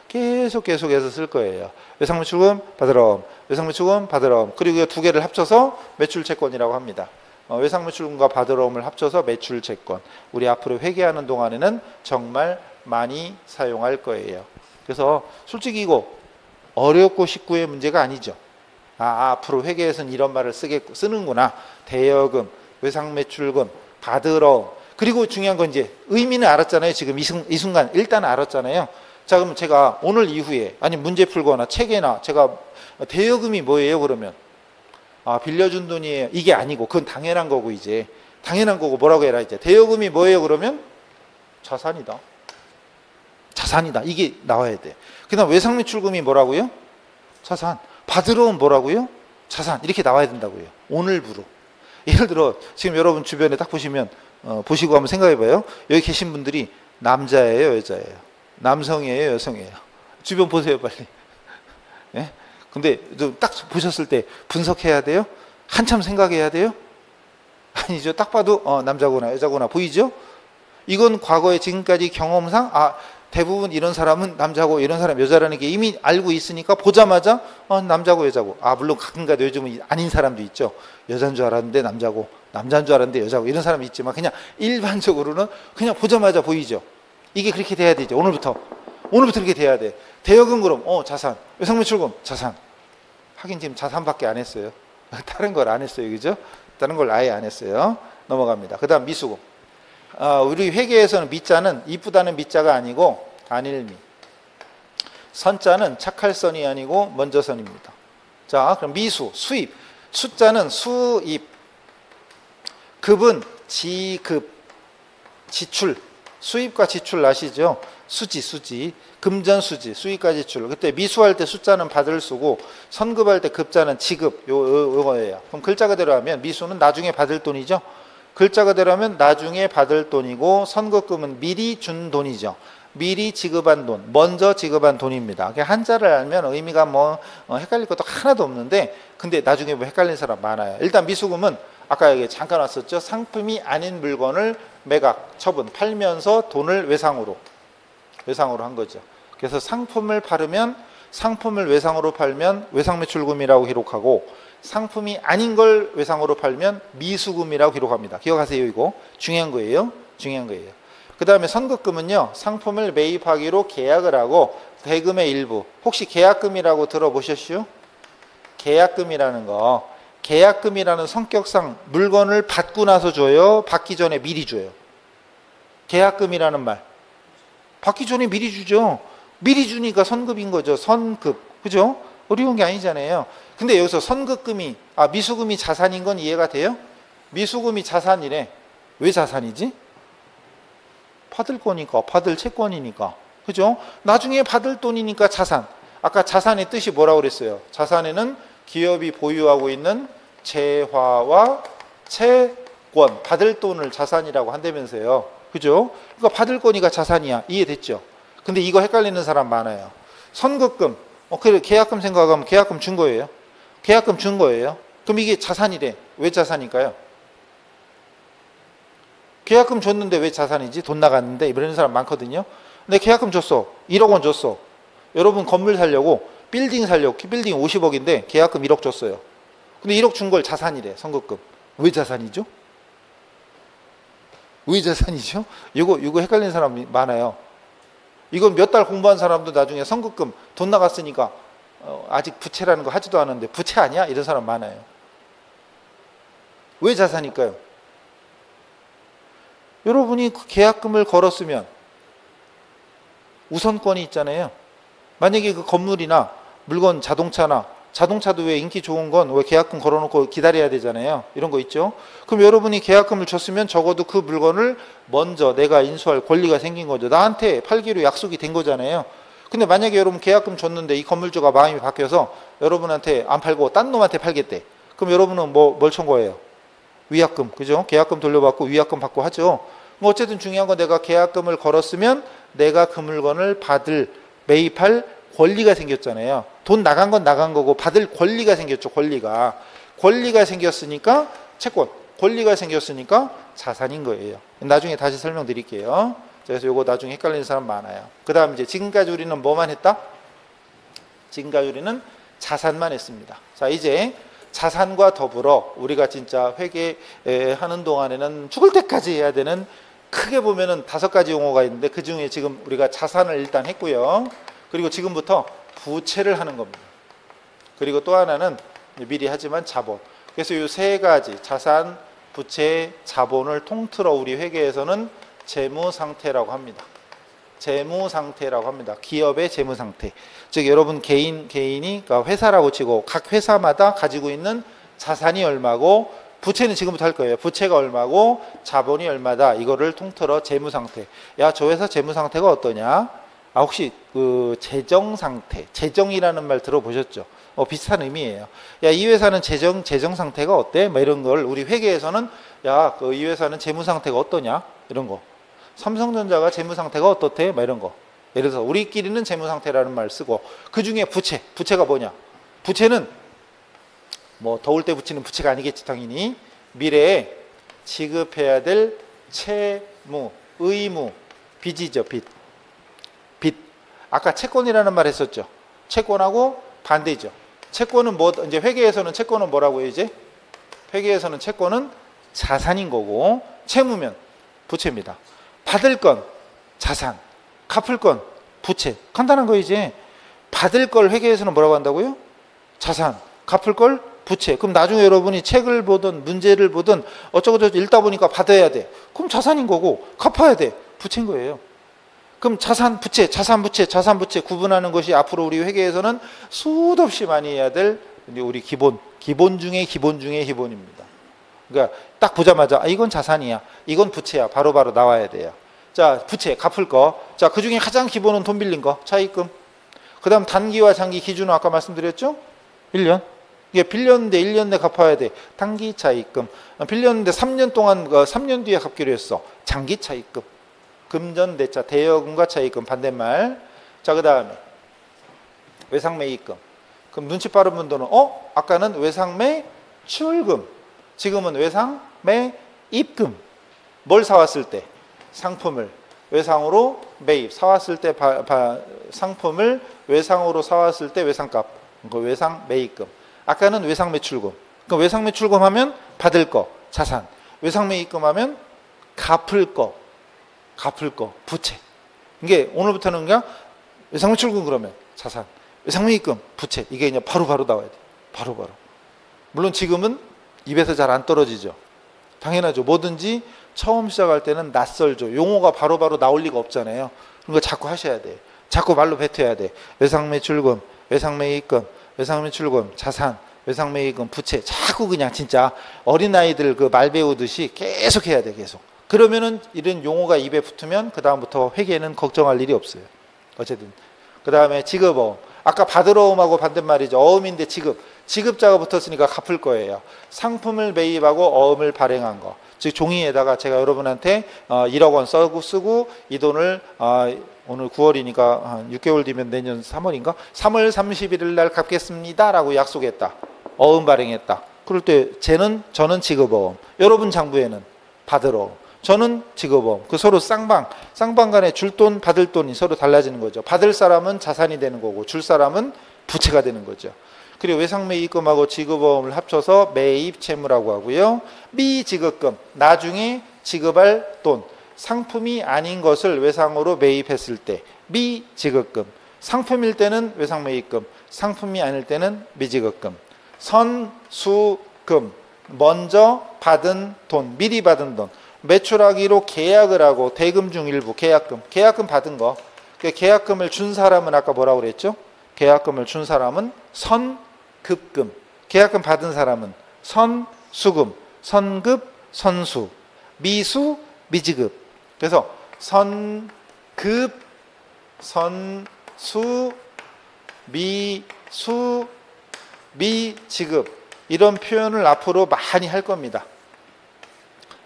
계속해서 쓸 거예요. 외상매출금, 받을 어음, 외상매출금, 받을 어음. 그리고 이 두 개를 합쳐서 매출채권이라고 합니다. 외상매출금과 받을 어음을 합쳐서 매출채권. 우리 앞으로 회계하는 동안에는 정말 많이 사용할 거예요. 그래서 솔직히 이거 어렵고 쉽고의 문제가 아니죠. 앞으로 회계에서는 이런 말을 쓰는구나. 대여금, 외상매출금, 받을 어음. 그리고 중요한 건 이제 의미는 알았잖아요. 지금 이 순간 일단 알았잖아요. 자, 그럼 제가 오늘 이후에 아니 문제 풀거나 책에나 제가 대여금이 뭐예요? 그러면 빌려준 돈이에요. 이게 아니고 그건 당연한 거고 이제 당연한 거고 뭐라고 해라 이제 대여금이 뭐예요? 그러면 자산이다. 이게 나와야 돼. 그다음 외상매출금이 뭐라고요? 자산. 받으러 온 뭐라고요? 자산. 이렇게 나와야 된다고요. 오늘부로. 예를 들어 지금 여러분 주변에 딱 보시면 보시고 한번 생각해 봐요. 여기 계신 분들이 남자예요, 여자예요? 남성이에요, 여성이에요? 주변 보세요, 빨리. 예? 근데 딱 보셨을 때 분석해야 돼요? 한참 생각해야 돼요? 아니죠. 딱 봐도 남자구나, 여자구나 보이죠? 이건 과거에 지금까지 경험상 대부분 이런 사람은 남자고 이런 사람 여자라는 게 이미 알고 있으니까 보자마자 남자고 여자고. 물론 가끔가다 요즘은 아닌 사람도 있죠. 여자인 줄 알았는데 남자고 남자인 줄 알았는데 여자고 이런 사람이 있지만 그냥 일반적으로는 그냥 보자마자 보이죠. 이게 그렇게 돼야 되죠. 오늘부터 그렇게 돼야 돼. 대여금 그럼 자산, 외상매출금 자산. 하긴 지금 자산밖에 안 했어요. 다른 걸 안 했어요. 그죠? 다른 걸 아예 안 했어요. 넘어갑니다. 그 다음 미수금. 우리 회계에서는 미자는 이쁘다는 미자가 아니고 안일미. 선자는 착할 선이 아니고 먼저 선입니다. 자, 그럼 미수, 수입. 숫자는 수입. 급은 지급, 지출. 수입과 지출 아시죠? 수지. 금전수지, 수입과 지출. 그때 미수할 때 숫자는 받을 쓰고 선급할 때 급자는 지급. 요거예요. 그럼 글자 그대로 하면 미수는 나중에 받을 돈이죠. 글자 그대로 하면 나중에 받을 돈이고 선급금은 미리 준 돈이죠. 미리 지급한 돈, 먼저 지급한 돈입니다. 한자를 알면 의미가 헷갈릴 것도 하나도 없는데 근데 나중에 헷갈리는 사람 많아요. 일단 미수금은 아까 여기 잠깐 왔었죠. 상품이 아닌 물건을 매각, 처분, 팔면서 돈을 외상으로 한 거죠. 그래서 상품을 외상으로 팔면 외상매출금이라고 기록하고 상품이 아닌 걸 외상으로 팔면 미수금이라고 기록합니다. 기억하세요. 이거 중요한 거예요. 그 다음에 선급금은요. 상품을 매입하기로 계약을 하고 대금의 일부. 혹시 계약금이라고 들어보셨죠? 계약금이라는 거. 계약금이라는 성격상 물건을 받고 나서 줘요? 받기 전에 미리 줘요? 계약금이라는 말. 받기 전에 미리 주죠. 미리 주니까 선급인 거죠. 선급. 그죠? 어려운 게 아니잖아요. 근데 여기서 선급금이 미수금이 자산인 건 이해가 돼요? 미수금이 자산이래. 왜 자산이지? 받을 거니까, 받을 채권이니까. 그죠? 나중에 받을 돈이니까 자산. 아까 자산의 뜻이 뭐라고 그랬어요? 자산에는 기업이 보유하고 있는 재화와 채권, 받을 돈을 자산이라고 한다면서요. 그죠? 그러니까 받을 거니까 자산이야. 이해됐죠? 근데 이거 헷갈리는 사람 많아요. 선급금. 그래, 계약금 생각하면 계약금 준 거예요. 계약금 준 거예요. 그럼 이게 자산이래. 왜 자산일까요? 계약금 줬는데 왜 자산이지? 돈 나갔는데 이러는 사람 많거든요. 근데 계약금 줬어. 1억 원 줬어. 여러분 건물 살려고 빌딩 50억인데 계약금 1억 줬어요. 근데 1억 준 걸 자산이래. 선급금. 왜 자산이죠? 이거 헷갈리는 사람이 많아요. 이건 몇 달 공부한 사람도 나중에 선급금 돈 나갔으니까 아직 부채라는 거 하지도 않았는데 부채 아니야? 이런 사람 많아요. 왜 자산일까요? 여러분이 계약금을 걸었으면 우선권이 있잖아요. 만약에 그 건물이나 물건, 자동차도 왜 인기 좋은 건 왜 계약금 걸어놓고 기다려야 되잖아요. 이런 거 있죠. 그럼 여러분이 계약금을 줬으면 적어도 그 물건을 먼저 내가 인수할 권리가 생긴 거죠. 나한테 팔기로 약속이 된 거잖아요. 근데 만약에 여러분 계약금 줬는데 이 건물주가 마음이 바뀌어서 여러분한테 안 팔고 딴 놈한테 팔겠대. 그럼 여러분은 뭘 청구해요? 위약금. 그죠? 계약금 돌려받고 위약금 받고 하죠. 어쨌든 중요한 건 내가 계약금을 걸었으면 내가 그 물건을 매입할 권리가 생겼잖아요. 돈 나간 건 나간 거고 받을 권리가 생겼죠. 권리가 생겼으니까 채권, 권리가 생겼으니까 자산인 거예요. 나중에 다시 설명드릴게요. 그래서 요거 나중에 헷갈리는 사람 많아요. 그 다음 이제 지금까지 우리는 뭐만 했다? 지금까지 우리는 자산만 했습니다. 자, 이제 자산과 더불어 우리가 진짜 회계하는 동안에는 죽을 때까지 해야 되는, 크게 보면은 5가지 용어가 있는데 그 중에 지금 우리가 자산을 일단 했고요. 그리고 지금부터 부채를 하는 겁니다. 그리고 또 하나는 미리 하지만 자본. 그래서 이 3가지 자산, 부채, 자본을 통틀어 우리 회계에서는 재무상태라고 합니다. 재무상태라고 합니다. 기업의 재무상태. 즉 여러분 개인이, 그러니까 회사라고 치고 각 회사마다 가지고 있는 자산이 얼마고 부채는 지금부터 할 거예요. 부채가 얼마고 자본이 얼마다, 이거를 통틀어 재무상태. 야, 저 회사 재무상태가 어떠냐? 아, 혹시 그 재정상태, 재정이라는 말 들어보셨죠? 비슷한 의미예요. 야, 이 회사는 재정 상태가 어때? 뭐 이런 걸 우리 회계에서는, 야, 이 회사는 재무 상태가 어떠냐? 이런 거. 삼성전자가 재무 상태가 어떻대? 뭐 이런 거. 예를 들어서 우리끼리는 재무 상태라는 말 쓰고, 그 중에 부채가 뭐냐? 부채는 뭐 더울 때 부치는 부채가 아니겠지 당연히. 미래에 지급해야 될 채무, 의무, 빚이죠. 빚. 아까 채권이라는 말 했었죠. 채권하고 반대죠. 채권은 뭐, 이제 회계에서는 채권은 뭐라고 해요, 이제? 회계에서는 채권은 자산인 거고, 채무면 부채입니다. 받을 건 자산, 갚을 건 부채. 간단한 거 이제. 받을 걸 회계에서는 뭐라고 한다고요? 자산, 갚을 걸 부채. 그럼 나중에 여러분이 책을 보든 문제를 보든 어쩌고저쩌고 읽다 보니까 받아야 돼. 그럼 자산인 거고, 갚아야 돼. 부채인 거예요. 그럼 자산, 부채 구분하는 것이 앞으로 우리 회계에서는 수도 없이 많이 해야 될 우리 기본 중에 기본입니다. 그러니까 딱 보자마자 이건 자산이야, 이건 부채야, 바로바로 나와야 돼요. 자, 부채, 갚을 거. 자, 그 중에 가장 기본은 돈 빌린 거, 차입금. 그 다음 단기와 장기 기준은 아까 말씀드렸죠? 1년. 이게 빌렸는데 1년 내 갚아야 돼. 단기 차입금. 빌렸는데 3년 동안, 3년 뒤에 갚기로 했어. 장기 차입금. 금전대차, 대여금과 차입금 반대말. 자, 그 다음에 외상매입금. 그럼 눈치 빠른 분들은 아까는 외상매출금, 지금은 외상매입금. 뭘 사왔을 때? 상품을 외상으로 매입. 사왔을 때 상품을 외상으로 사왔을 때 외상값. 그 외상매입금. 아까는 외상매출금. 그럼 외상매출금 하면 받을 거, 자산. 외상매입금 하면 갚을 거, 부채. 이게 오늘부터는 그냥 외상매출금 그러면 자산, 외상매입금, 부채. 이게 그냥 바로바로 나와야 돼. 바로바로. 물론 지금은 입에서 잘 안 떨어지죠. 당연하죠. 뭐든지 처음 시작할 때는 낯설죠. 용어가 바로바로 나올 리가 없잖아요. 그러니까 자꾸 하셔야 돼. 자꾸 말로 뱉어야 돼. 외상매출금, 외상매입금, 외상매출금, 자산, 외상매입금, 부채. 자꾸 그냥 진짜 어린아이들 그 말 배우듯이 계속 해야 돼. 계속. 그러면은 이런 용어가 입에 붙으면 그 다음부터 회계는 걱정할 일이 없어요. 어쨌든 그 다음에 지급어음. 아까 받으러 어음하고 반대말이죠. 어음인데 지급자가 붙었으니까 갚을 거예요. 상품을 매입하고 어음을 발행한 거. 즉 종이에다가 제가 여러분한테 1억 원 쓰고 이 돈을 오늘 9월이니까 한 6개월 뒤면 내년 3월인가? 3월 31일 날 갚겠습니다 라고 약속했다. 어음 발행했다. 그럴 때 저는 지급어음, 여러분 장부에는 받으러 어음, 저는 지급어음. 그 서로 쌍방 간에 줄 돈 받을 돈이 서로 달라지는 거죠. 받을 사람은 자산이 되는 거고 줄 사람은 부채가 되는 거죠. 그리고 외상매입금하고 지급어음을 합쳐서 매입채무라고 하고요. 미지급금, 나중에 지급할 돈, 상품이 아닌 것을 외상으로 매입했을 때 미지급금, 상품일 때는 외상매입금, 상품이 아닐 때는 미지급금. 선수금, 먼저 받은 돈, 미리 받은 돈. 매출하기로 계약을 하고 대금 중 일부, 계약금 받은 거. 계약금을 준 사람은 아까 뭐라고 그랬죠? 계약금을 준 사람은 선급금, 계약금 받은 사람은 선수금, 선급, 선수, 미수, 미지급. 그래서 선급, 선수, 미수, 미지급. 이런 표현을 앞으로 많이 할 겁니다.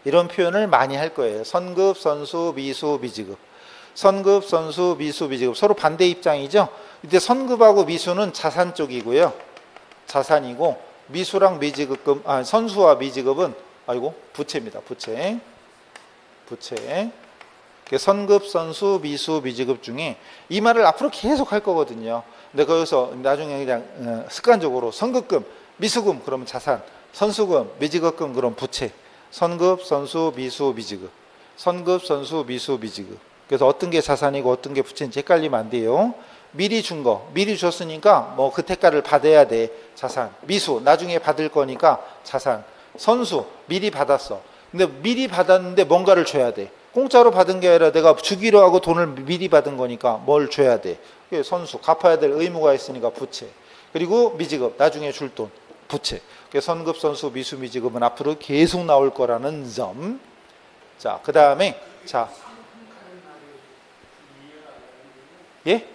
이런 표현을 많이 할 거예요. 선급, 선수, 미수, 미지급. 선급, 선수, 미수, 미지급. 서로 반대 입장이죠. 이때 선급하고 미수는 자산 쪽이고요. 자산이고 미수랑 미지급금, 선수와 미지급은 부채입니다. 부채. 선급, 선수, 미수, 미지급 중에 이 말을 앞으로 계속 할 거거든요. 근데 거기서 나중에 그냥 습관적으로 선급금, 미수금 그러면 자산, 선수금, 미지급금 그럼 부채. 선급, 선수, 미수, 미지급. 선급, 선수, 미수, 미지급. 그래서 어떤 게 자산이고 어떤 게 부채인지 헷갈리면 안 돼요. 미리 준 거, 미리 줬으니까 뭐 그 대가를 받아야 돼. 자산. 미수, 나중에 받을 거니까 자산. 선수, 미리 받았어. 근데 미리 받았는데 뭔가를 줘야 돼. 공짜로 받은 게 아니라 내가 주기로 하고 돈을 미리 받은 거니까 뭘 줘야 돼. 그게 선수, 갚아야 될 의무가 있으니까 부채. 그리고 미지급, 나중에 줄 돈, 부채. 선급, 선수, 미수, 미지급은 앞으로 계속 나올 거라는 점. 자, 그 다음에 자, 예?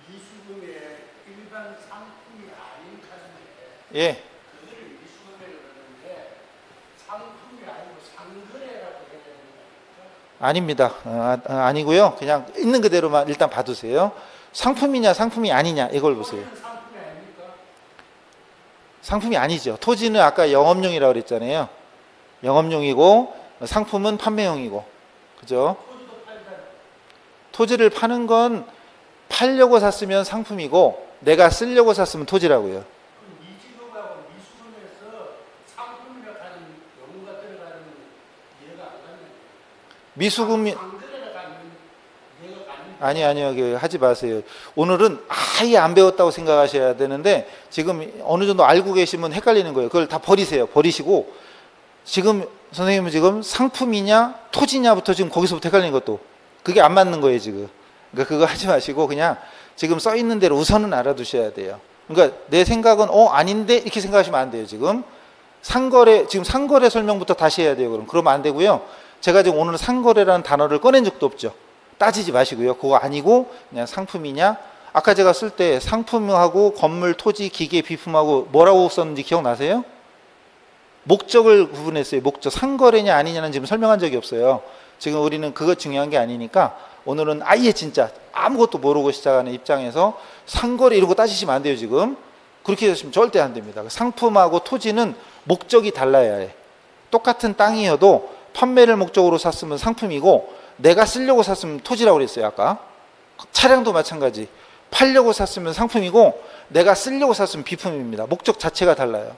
미수금의 일반 상품이 아닌 카드인데 예. 그들을 미수금이라고 그러는데 상품이 아니고 상거래라고 해야 되는 거죠? 아닙니다. 아니고요. 그냥 있는 그대로만 일단 봐두세요. 상품이냐 상품이 아니냐 이걸 보세요. 상품이 아닙니까? 상품이 아니죠. 토지는 아까 영업용이라고 그랬잖아요. 영업용이고 상품은 판매용이고. 그죠? 토지를 파는 건 팔려고 샀으면 상품이고 내가 쓰려고 샀으면 토지라고요. 그럼 미지급하고 미수금에서 상품이라고 하는 용어가 들어가는 이해가 안 가는 미수금이 상거래라고 하는 이해가 가는 아니요. 하지 마세요. 오늘은 아예 안 배웠다고 생각하셔야 되는데 지금 어느 정도 알고 계시면 헷갈리는 거예요. 그걸 다 버리세요. 버리시고 지금 선생님은 지금 상품이냐 토지냐부터 지금 거기서부터 헷갈리는 것도 그게 안 맞는 거예요 지금. 그러니까 그거 하지 마시고 그냥 지금 써 있는 대로 우선은 알아두셔야 돼요. 그러니까 내 생각은 아닌데 이렇게 생각하시면 안 돼요. 지금 상거래 설명부터 다시 해야 돼요. 그러면 안 되고요. 제가 지금 오늘 상거래라는 단어를 꺼낸 적도 없죠. 따지지 마시고요. 그거 아니고 그냥 상품이냐. 아까 제가 쓸 때 상품하고 건물, 토지, 기계, 비품하고 뭐라고 썼는지 기억나세요? 목적을 구분했어요. 목적. 상거래냐 아니냐는 지금 설명한 적이 없어요. 지금 우리는 그거 중요한 게 아니니까 오늘은 아예 진짜 아무것도 모르고 시작하는 입장에서 상거래 이런 거 따지시면 안 돼요. 지금 그렇게 하시면 절대 안 됩니다. 상품하고 토지는 목적이 달라야 해. 똑같은 땅이어도 판매를 목적으로 샀으면 상품이고 내가 쓰려고 샀으면 토지라고 그랬어요. 아까 차량도 마찬가지. 팔려고 샀으면 상품이고 내가 쓰려고 샀으면 비품입니다. 목적 자체가 달라요.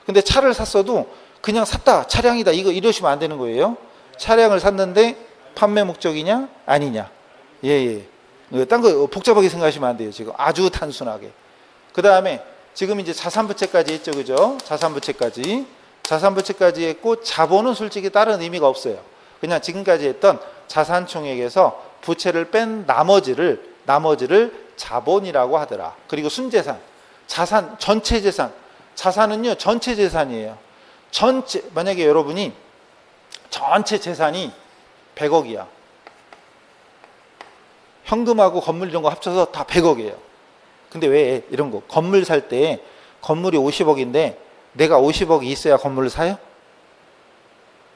근데 차를 샀어도 그냥 샀다 차량이다 이러시면 안 되는 거예요. 차량을 샀는데 판매 목적이냐 아니냐. 예. 딴 거 복잡하게 생각하시면 안 돼요. 지금 아주 단순하게. 그 다음에 지금 이제 자산부채까지 했죠. 그죠? 자산부채까지 했고 자본은 솔직히 다른 의미가 없어요. 그냥 지금까지 했던 자산총액에서 부채를 뺀 나머지를 자본이라고 하더라. 그리고 순재산, 자산, 전체 재산. 자산은요 전체 재산이에요. 만약에 여러분이 전체 재산이 100억이야. 현금하고 건물 이런 거 합쳐서 다 100억이에요. 근데 왜 이런 거 건물 살 때 건물이 50억인데 내가 50억이 있어야 건물을 사요?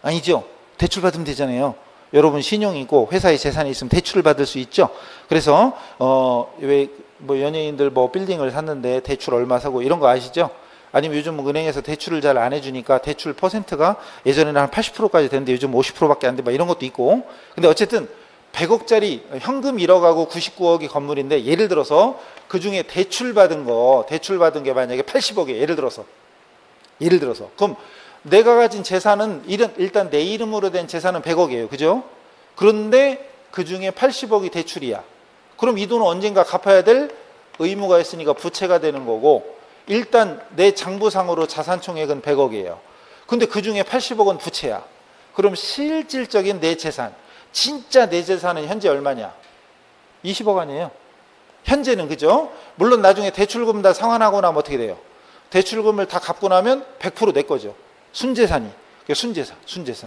아니죠. 대출 받으면 되잖아요. 여러분 신용이고 회사에 재산이 있으면 대출을 받을 수 있죠. 그래서 왜 뭐 연예인들 뭐 빌딩을 샀는데 대출 얼마 사고 이런 거 아시죠? 아니면 요즘 은행에서 대출을 잘 안 해주니까 대출 퍼센트가 예전에는 한 80%까지 되는데 요즘 50%밖에 안 돼. 막 이런 것도 있고. 근데 어쨌든 100억짜리 현금 1억하고 99억이 건물인데 예를 들어서 그 중에 대출 받은 게 만약에 80억이에요. 예를 들어서. 그럼 내가 가진 재산은 일단 내 이름으로 된 재산은 100억이에요. 그죠? 그런데 그 중에 80억이 대출이야. 그럼 이 돈은 언젠가 갚아야 될 의무가 있으니까 부채가 되는 거고 일단 내 장부상으로 자산 총액은 100억이에요. 근데 그 중에 80억은 부채야. 그럼 실질적인 내 재산, 진짜 내 재산은 현재 얼마냐? 20억 아니에요. 현재는. 그죠? 물론 나중에 대출금 다 상환하고 나면 어떻게 돼요? 대출금을 다 갚고 나면 100% 내 거죠. 순재산이. 순재산.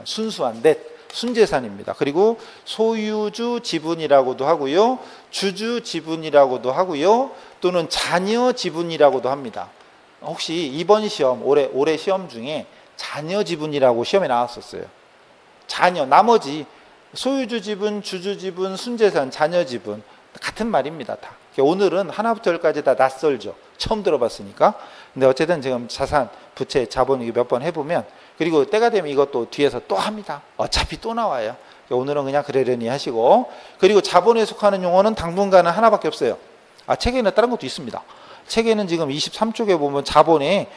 순수한 넷. 순재산입니다. 그리고 소유주 지분이라고도 하고요. 주주 지분이라고도 하고요. 또는 자녀 지분이라고도 합니다. 혹시 이번 시험, 올해 시험 중에 자녀 지분이라고 시험에 나왔었어요. 자녀, 나머지 소유주 지분, 주주 지분, 순재산, 자녀 지분 같은 말입니다. 다. 오늘은 하나부터 열까지 다 낯설죠. 처음 들어봤으니까. 근데 어쨌든 지금 자산, 부채, 자본 이거 몇 번 해보면, 그리고 때가 되면 이것도 뒤에서 또 합니다. 어차피 또 나와요. 오늘은 그냥 그러려니 하시고, 그리고 자본에 속하는 용어는 당분간은 하나밖에 없어요. 책에는 다른 것도 있습니다. 책에는 지금 23쪽에 보면 자본에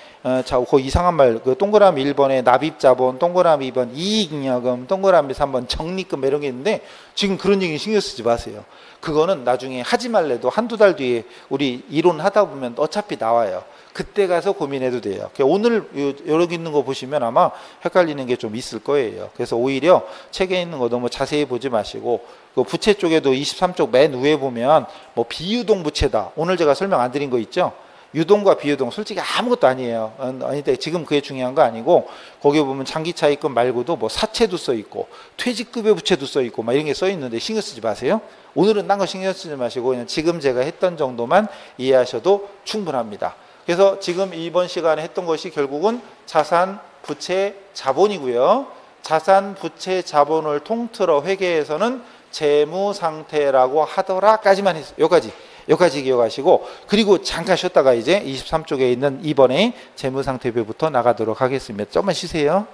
그 이상한 말, 그 동그라미 1번에 납입자본, 동그라미 2번 이익잉여금, 동그라미 3번 적립금 이런 게 있는데, 지금 그런 얘기 신경 쓰지 마세요. 그거는 나중에 하지 말래도 한두 달 뒤에 우리 이론 하다 보면 어차피 나와요. 그때 가서 고민해도 돼요. 오늘 여기 있는 거 보시면 아마 헷갈리는 게 좀 있을 거예요. 그래서 오히려 책에 있는 거 너무 자세히 보지 마시고, 그 부채 쪽에도 23쪽 맨 위에 보면 뭐 비유동 부채다. 오늘 제가 설명 안 드린 거 있죠? 유동과 비유동 솔직히 아무것도 아니에요. 아닌데 지금 그게 중요한 거 아니고, 거기 보면 장기차입금 말고도 뭐 사채도 써 있고 퇴직급여 부채도 써 있고 막 이런 게 써 있는데 신경 쓰지 마세요. 오늘은 딴 거 신경 쓰지 마시고 그냥 지금 제가 했던 정도만 이해하셔도 충분합니다. 그래서 지금 이번 시간에 했던 것이 결국은 자산, 부채, 자본이고요. 자산, 부채, 자본을 통틀어 회계에서는 재무 상태라고 하더라까지만 했어요. 여기까지 기억하시고, 그리고 잠깐 쉬었다가 이제 23쪽에 있는 2번의 재무 상태표부터 나가도록 하겠습니다. 좀만 쉬세요.